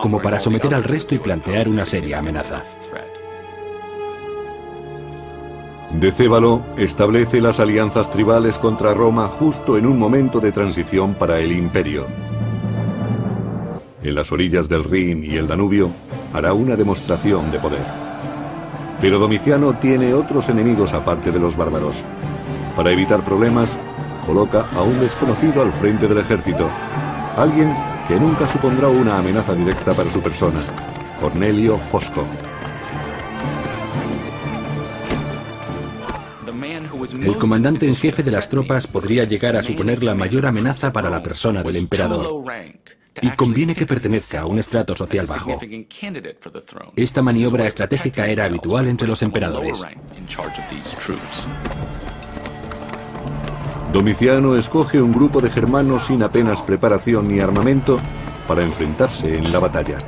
como para someter al resto y plantear una seria amenaza. Decébalo establece las alianzas tribales contra Roma justo en un momento de transición para el imperio. En las orillas del Rin y el Danubio hará una demostración de poder. Pero Domiciano tiene otros enemigos aparte de los bárbaros. Para evitar problemas, coloca a un desconocido al frente del ejército, alguien que nunca supondrá una amenaza directa para su persona, Cornelio Fosco. El comandante en jefe de las tropas podría llegar a suponer la mayor amenaza para la persona del emperador, y conviene que pertenezca a un estrato social bajo. Esta maniobra estratégica era habitual entre los emperadores. Domiciano escoge un grupo de germanos sin apenas preparación ni armamento para enfrentarse en la batalla.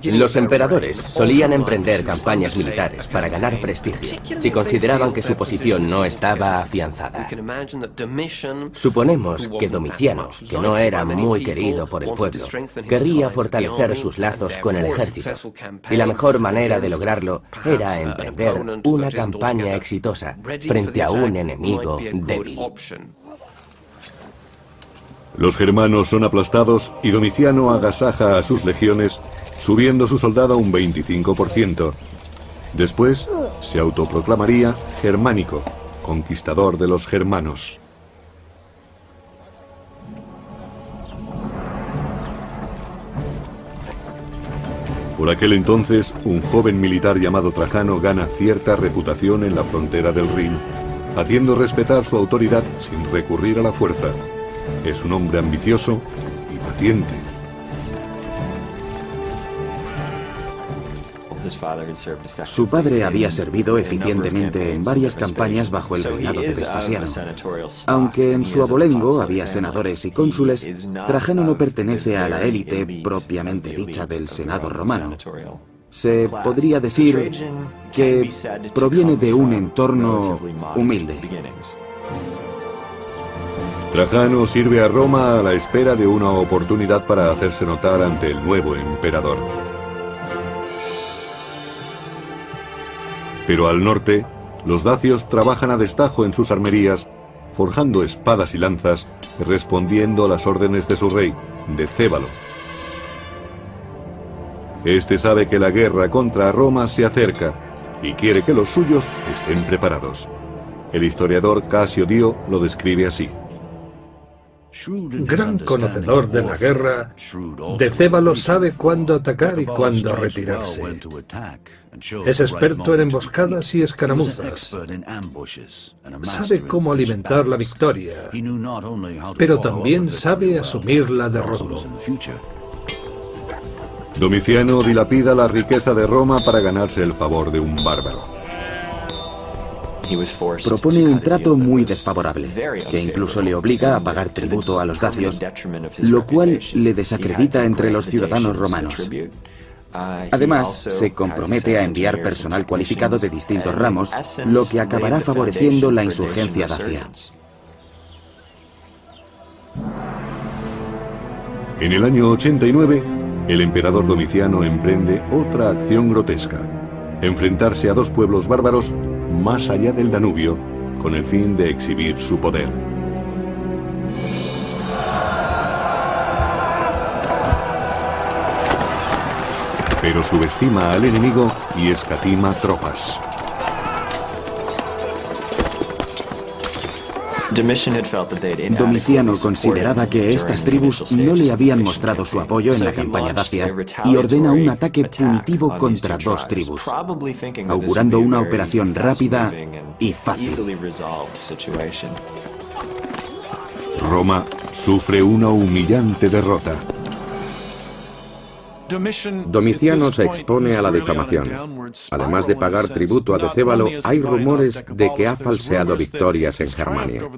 Los emperadores solían emprender campañas militares para ganar prestigio, si consideraban que su posición no estaba afianzada. Suponemos que Domiciano, que no era muy querido por el pueblo, querría fortalecer sus lazos con el ejército, y la mejor manera de lograrlo era emprender una campaña exitosa frente a un enemigo débil. Los germanos son aplastados y Domiciano agasaja a sus legiones subiendo su soldado un 25%. Después se autoproclamaría germánico, conquistador de los germanos. Por aquel entonces, un joven militar llamado Trajano gana cierta reputación en la frontera del Rin, haciendo respetar su autoridad sin recurrir a la fuerza. Es un hombre ambicioso y paciente. Su padre había servido eficientemente en varias campañas bajo el reinado de Vespasiano. Aunque en su abolengo había senadores y cónsules, Trajano no pertenece a la élite propiamente dicha del Senado romano. Se podría decir que proviene de un entorno humilde. Trajano sirve a Roma a la espera de una oportunidad para hacerse notar ante el nuevo emperador. Pero al norte, los dacios trabajan a destajo en sus armerías, forjando espadas y lanzas, respondiendo a las órdenes de su rey, Decébalo. Este sabe que la guerra contra Roma se acerca y quiere que los suyos estén preparados. El historiador Casio Dio lo describe así. Gran conocedor de la guerra, Decébalo sabe cuándo atacar y cuándo retirarse. Es experto en emboscadas y escaramuzas. Sabe cómo alimentar la victoria, pero también sabe asumir la derrota. Domiciano dilapida la riqueza de Roma para ganarse el favor de un bárbaro. Propone un trato muy desfavorable, que incluso le obliga a pagar tributo a los dacios, lo cual le desacredita entre los ciudadanos romanos. Además, se compromete a enviar personal cualificado de distintos ramos, lo que acabará favoreciendo la insurgencia dacia. En el año 89, el emperador Domiciano emprende otra acción grotesca: enfrentarse a dos pueblos bárbaros más allá del Danubio, con el fin de exhibir su poder. Pero subestima al enemigo y escatima tropas. Domiciano consideraba que estas tribus no le habían mostrado su apoyo en la campaña dacia y ordena un ataque punitivo contra dos tribus, augurando una operación rápida y fácil. Roma sufre una humillante derrota. Domiciano se expone a la difamación. Además de pagar tributo a Decébalo, hay rumores de que ha falseado victorias en Germania.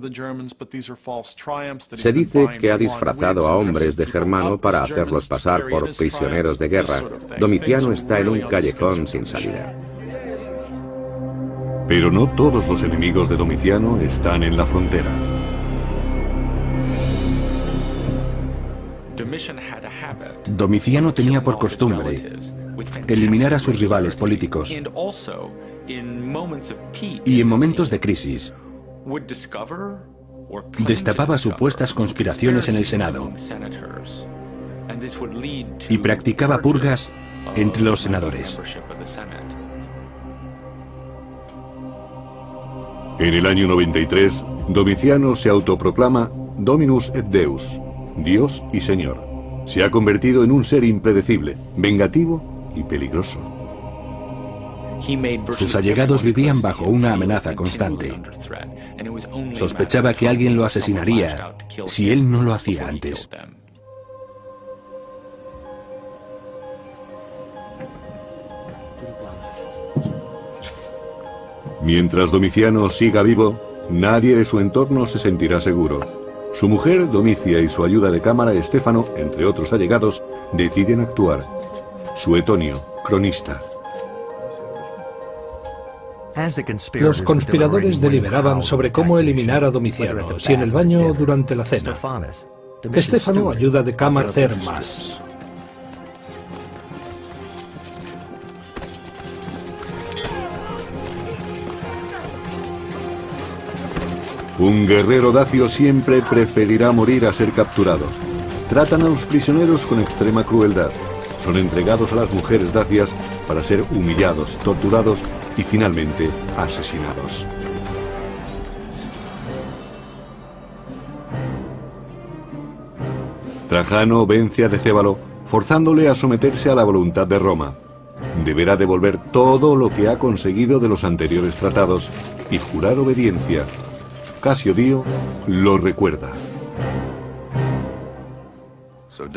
Se dice que ha disfrazado a hombres de germano para hacerlos pasar por prisioneros de guerra. Domiciano está en un callejón sin salida. Pero no todos los enemigos de Domiciano están en la frontera. Domiciano tenía por costumbre eliminar a sus rivales políticos y en momentos de crisis destapaba supuestas conspiraciones en el Senado y practicaba purgas entre los senadores. En el año 93, Domiciano se autoproclama Dominus et Deus, Dios y Señor. Se ha convertido en un ser impredecible, vengativo y peligroso. Sus allegados vivían bajo una amenaza constante. Sospechaba que alguien lo asesinaría si él no lo hacía antes. Mientras Domiciano siga vivo, nadie de su entorno se sentirá seguro. Su mujer, Domicia, y su ayuda de cámara, Estéfano, entre otros allegados, deciden actuar. Suetonio, cronista. Los conspiradores deliberaban sobre cómo eliminar a Domiciano, si en el baño o durante la cena. Estéfano ayuda de cámara a hacer más. Un guerrero dacio siempre preferirá morir a ser capturado. Tratan a los prisioneros con extrema crueldad. son entregados a las mujeres dacias para ser humillados, torturados y finalmente asesinados. Trajano vence a Decébalo, forzándole a someterse a la voluntad de Roma. Deberá devolver todo lo que ha conseguido de los anteriores tratados y jurar obediencia. Casio Dio lo recuerda.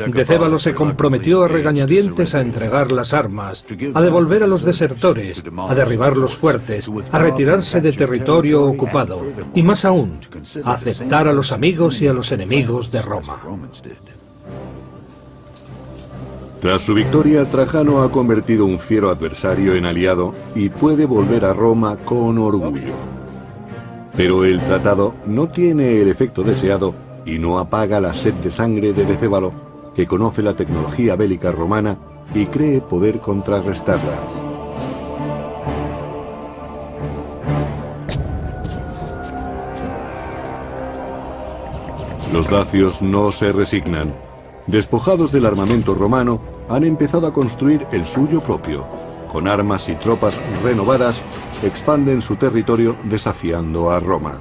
Decébalo se comprometió a regañadientes a entregar las armas, a devolver a los desertores, a derribar los fuertes, a retirarse de territorio ocupado y más aún, a aceptar a los amigos y a los enemigos de Roma. Tras su victoria, Trajano ha convertido un fiero adversario en aliado y puede volver a Roma con orgullo. Pero el tratado no tiene el efecto deseado y no apaga la sed de sangre de Decébalo, que conoce la tecnología bélica romana y cree poder contrarrestarla. Los dacios no se resignan. Despojados del armamento romano, han empezado a construir el suyo propio. Con armas y tropas renovadas, expanden su territorio desafiando a Roma.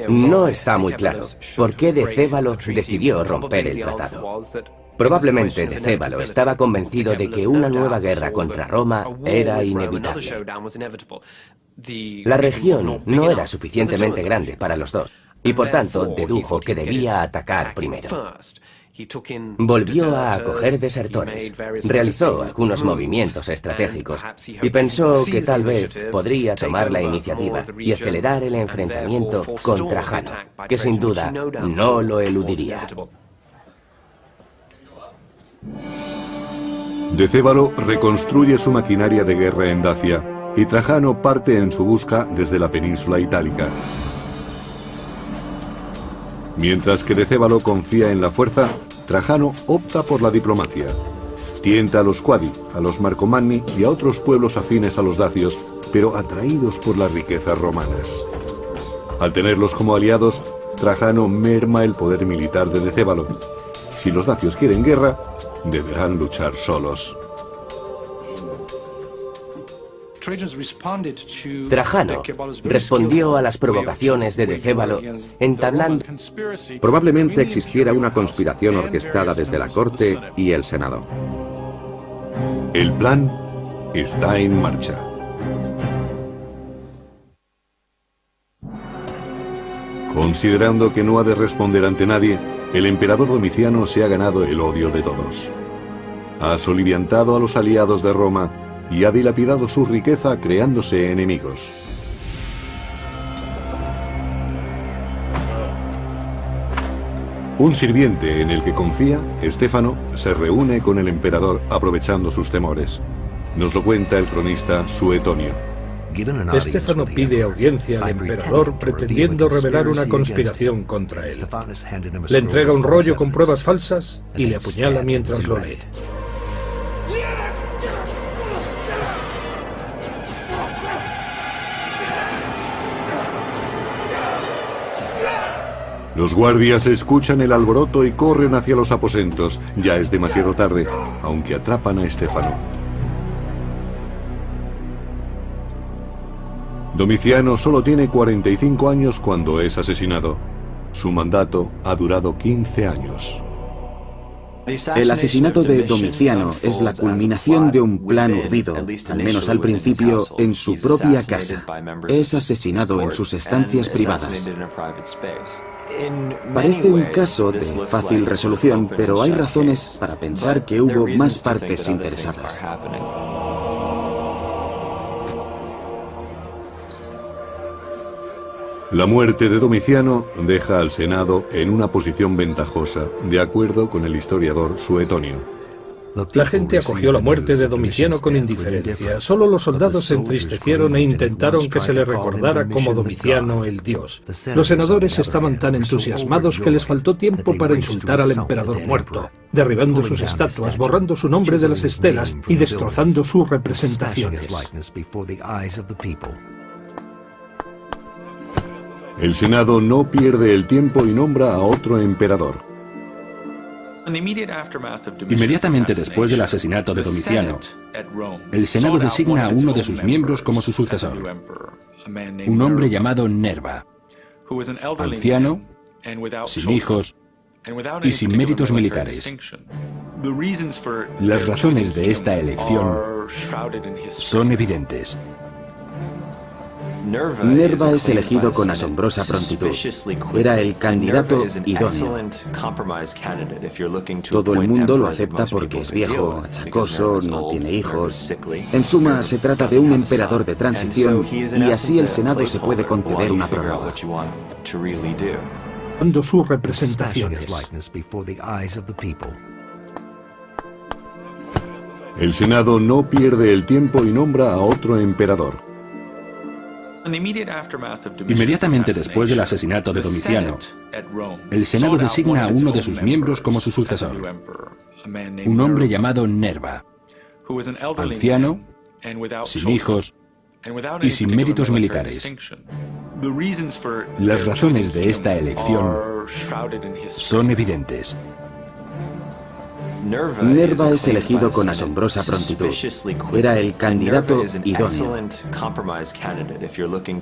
No está muy claro por qué Decébalo decidió romper el tratado. Probablemente Decébalo estaba convencido de que una nueva guerra contra Roma era inevitable. La región no era suficientemente grande para los dos, y por tanto dedujo que debía atacar primero. Volvió a acoger desertores, realizó algunos movimientos estratégicos y pensó que tal vez podría tomar la iniciativa y acelerar el enfrentamiento con Trajano, que sin duda no lo eludiría. Decébalo reconstruye su maquinaria de guerra en Dacia y Trajano parte en su busca desde la península itálica. Mientras que Decébalo confía en la fuerza, Trajano opta por la diplomacia. Tienta a los Quadi, a los Marcomanni y a otros pueblos afines a los dacios, pero atraídos por las riquezas romanas. Al tenerlos como aliados, Trajano merma el poder militar de Decébalo. Si los dacios quieren guerra, deberán luchar solos. Trajano respondió a las provocaciones de Decébalo entablando... Probablemente existiera una conspiración orquestada desde la corte y el Senado. El plan está en marcha. Considerando que no ha de responder ante nadie, el emperador Domiciano se ha ganado el odio de todos. Ha soliviantado a los aliados de Roma y ha dilapidado su riqueza creándose enemigos. Un sirviente en el que confía, Estéfano, se reúne con el emperador aprovechando sus temores. Nos lo cuenta el cronista Suetonio. Estéfano pide audiencia al emperador pretendiendo revelar una conspiración contra él. Le entrega un rollo con pruebas falsas y le apuñala mientras lo lee. Los guardias escuchan el alboroto y corren hacia los aposentos. Ya es demasiado tarde, aunque atrapan a Estéfano. Domiciano solo tiene 45 años cuando es asesinado. Su mandato ha durado 15 años. El asesinato de Domiciano es la culminación de un plan urdido, al menos al principio, en su propia casa. Es asesinado en sus estancias privadas. Parece un caso de fácil resolución, pero hay razones para pensar que hubo más partes interesadas. La muerte de Domiciano deja al Senado en una posición ventajosa, de acuerdo con el historiador Suetonio. La gente acogió la muerte de Domiciano con indiferencia. Solo los soldados se entristecieron e intentaron que se le recordara como Domiciano el dios. Los senadores estaban tan entusiasmados que les faltó tiempo para insultar al emperador muerto, derribando sus estatuas, borrando su nombre de las estelas y destrozando sus representaciones. El Senado no pierde el tiempo y nombra a otro emperador. Inmediatamente después del asesinato de Domiciano, el Senado designa a uno de sus miembros como su sucesor, un hombre llamado Nerva, anciano, sin hijos y sin méritos militares. Las razones de esta elección son evidentes. Nerva es elegido con asombrosa prontitud. Era el candidato idóneo. Todo el mundo lo acepta porque es viejo, achacoso, no tiene hijos. En suma, se trata de un emperador de transición y así el Senado se puede conceder una prórroga. Dando sus representaciones. El Senado no pierde el tiempo y nombra a otro emperador. Inmediatamente después del asesinato de Domiciano, el Senado designa a uno de sus miembros como su sucesor, un hombre llamado Nerva, anciano, sin hijos y sin méritos militares. Las razones de esta elección son evidentes. Nerva es elegido con asombrosa prontitud. Era el candidato idóneo.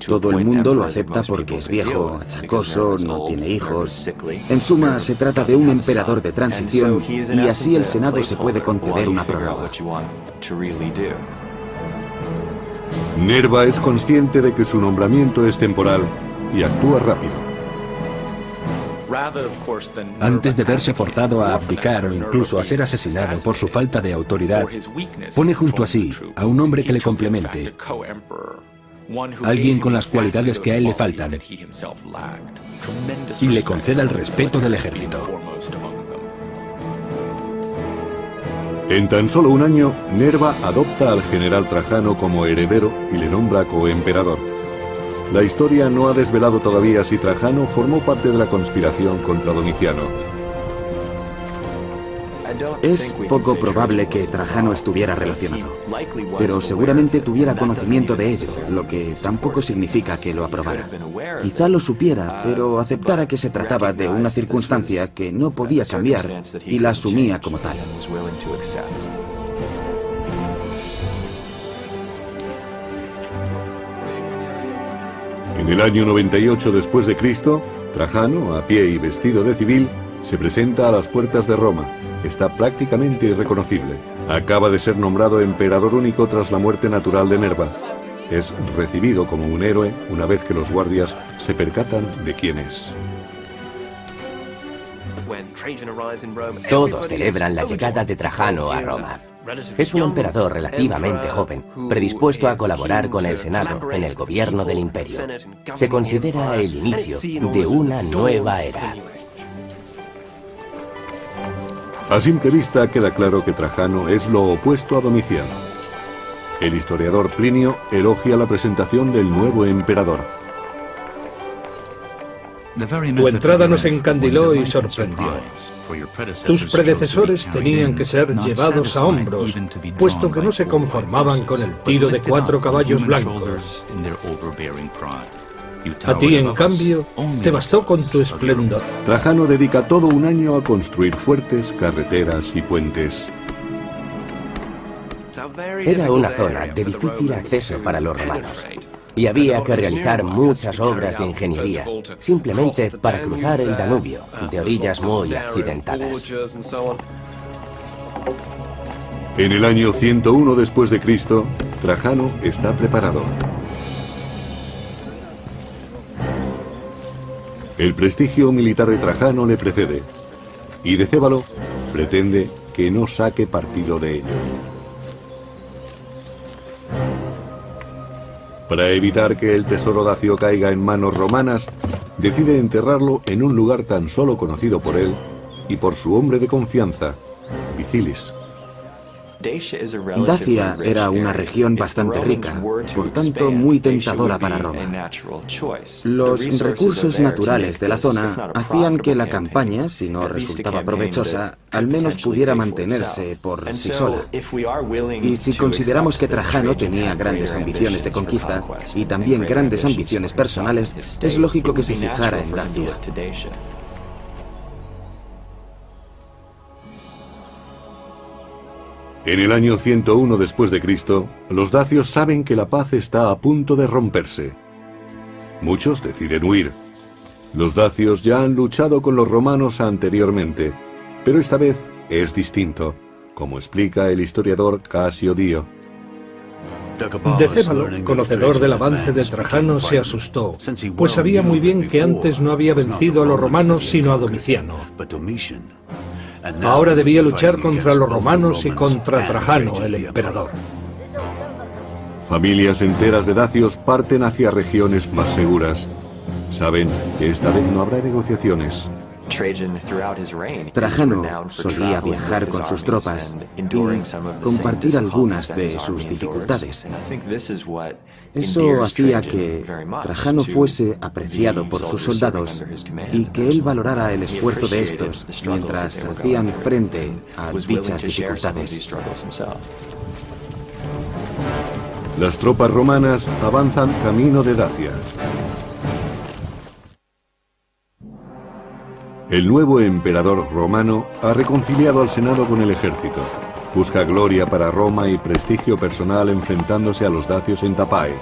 Todo el mundo lo acepta porque es viejo, achacoso, no tiene hijos. En suma, se trata de un emperador de transición y así el Senado se puede conceder una prórroga. Nerva es consciente de que su nombramiento es temporal y actúa rápido. Antes de verse forzado a abdicar o incluso a ser asesinado por su falta de autoridad, pone junto a sí a un hombre que le complemente, alguien con las cualidades que a él le faltan, y le conceda el respeto del ejército. En tan solo un año, Nerva adopta al general Trajano como heredero y le nombra coemperador. La historia no ha desvelado todavía si Trajano formó parte de la conspiración contra Domiciano. Es poco probable que Trajano estuviera relacionado, pero seguramente tuviera conocimiento de ello, lo que tampoco significa que lo aprobara. Quizá lo supiera, pero aceptara que se trataba de una circunstancia que no podía cambiar y la asumía como tal. En el año 98 después de Cristo, Trajano, a pie y vestido de civil, se presenta a las puertas de Roma. Está prácticamente irreconocible. Acaba de ser nombrado emperador único tras la muerte natural de Nerva. Es recibido como un héroe una vez que los guardias se percatan de quién es. Todos celebran la llegada de Trajano a Roma. Es un emperador relativamente joven, predispuesto a colaborar con el Senado en el gobierno del imperio. Se considera el inicio de una nueva era. A simple vista queda claro que Trajano es lo opuesto a Domiciano. El historiador Plinio elogia la presentación del nuevo emperador. Tu entrada nos encandiló y sorprendió. Tus predecesores tenían que ser llevados a hombros, puesto que no se conformaban con el tiro de 4 caballos blancos. A ti, en cambio, te bastó con tu esplendor. Trajano dedica todo un año a construir fuertes, carreteras y puentes. Era una zona de difícil acceso para los romanos, y había que realizar muchas obras de ingeniería, simplemente para cruzar el Danubio, de orillas muy accidentadas. En el año 101 después de Cristo, Trajano está preparado. El prestigio militar de Trajano le precede, y Decébalo pretende que no saque partido de ello. Para evitar que el tesoro dacio caiga en manos romanas, decide enterrarlo en un lugar tan solo conocido por él y por su hombre de confianza, Vicilis. Dacia era una región bastante rica, por tanto muy tentadora para Roma. Los recursos naturales de la zona hacían que la campaña, si no resultaba provechosa, al menos pudiera mantenerse por sí sola. Y si consideramos que Trajano tenía grandes ambiciones de conquista y también grandes ambiciones personales, es lógico que se fijara en Dacia. En el año 101 después de Cristo, los dacios saben que la paz está a punto de romperse. Muchos deciden huir. Los dacios ya han luchado con los romanos anteriormente, pero esta vez es distinto, como explica el historiador Casio Dio. Decébalo, conocedor del avance de Trajano, se asustó, pues sabía muy bien que antes no había vencido a los romanos sino a Domiciano. Ahora debía luchar contra los romanos y contra Trajano, el emperador. Familias enteras de dacios parten hacia regiones más seguras. Saben que esta vez no habrá negociaciones. Trajano solía viajar con sus tropas y compartir algunas de sus dificultades. Eso hacía que Trajano fuese apreciado por sus soldados y que él valorara el esfuerzo de estos mientras hacían frente a dichas dificultades. Las tropas romanas avanzan camino de Dacia. El nuevo emperador romano ha reconciliado al Senado con el ejército. Busca gloria para Roma y prestigio personal enfrentándose a los dacios en Tapae.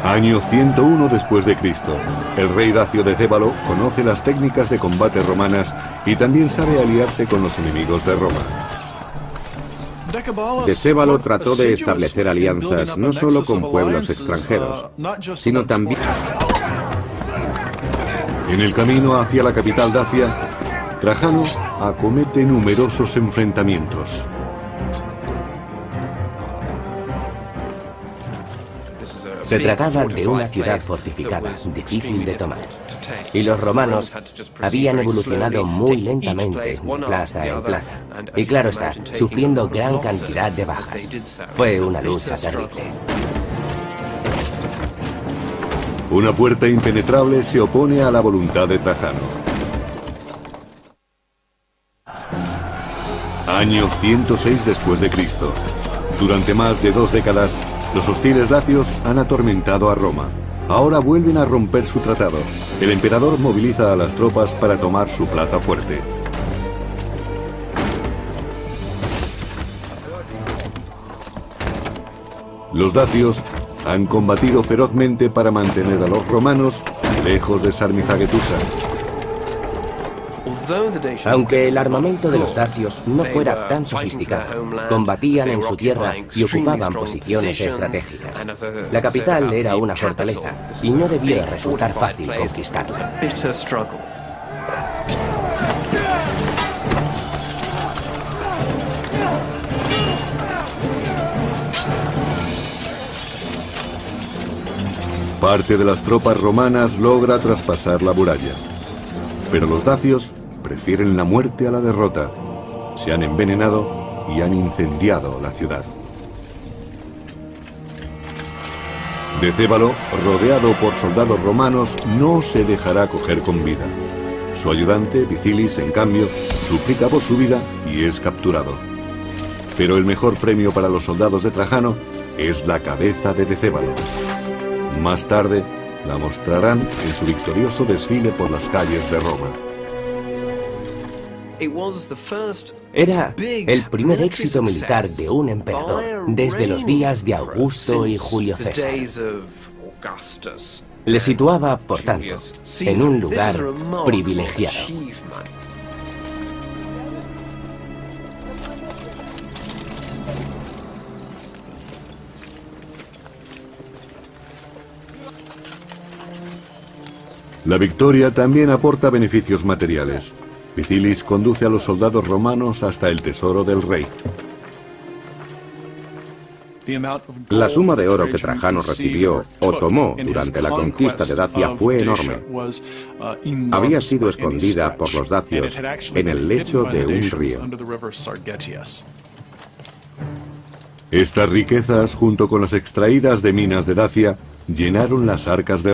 Año 101 después de Cristo. El rey dacio Decébalo conoce las técnicas de combate romanas y también sabe aliarse con los enemigos de Roma. Decébalo trató de establecer alianzas no solo con pueblos extranjeros, sino también... En el camino hacia la capital dacia, Trajano acomete numerosos enfrentamientos. Se trataba de una ciudad fortificada, difícil de tomar, y los romanos habían evolucionado muy lentamente de plaza en plaza, y claro está, sufriendo gran cantidad de bajas. Fue una lucha terrible. Una puerta impenetrable se opone a la voluntad de Trajano. Año 106 después de Cristo. Durante más de 2 décadas, los hostiles dacios han atormentado a Roma. Ahora vuelven a romper su tratado. El emperador moviliza a las tropas para tomar su plaza fuerte. Los dacios han combatido ferozmente para mantener a los romanos lejos de Sarmizagetusa. Aunque el armamento de los dacios no fuera tan sofisticado, combatían en su tierra y ocupaban posiciones estratégicas. La capital era una fortaleza y no debía resultar fácil conquistarla. Parte de las tropas romanas logra traspasar la muralla, pero los dacios prefieren la muerte a la derrota. Se han envenenado y han incendiado la ciudad. Decébalo, rodeado por soldados romanos, no se dejará coger con vida. Su ayudante, Vicilis, en cambio, suplica por su vida y es capturado. Pero el mejor premio para los soldados de Trajano es la cabeza de Decébalo. Más tarde, la mostrarán en su victorioso desfile por las calles de Roma. Era el primer éxito militar de un emperador desde los días de Augusto y Julio César. Le situaba, por tanto, en un lugar privilegiado. La victoria también aporta beneficios materiales. Vicilis conduce a los soldados romanos hasta el tesoro del rey. La suma de oro que Trajano recibió o tomó durante la conquista de Dacia fue enorme. Había sido escondida por los dacios en el lecho de un río. Estas riquezas, junto con las extraídas de minas de Dacia, llenaron las arcas de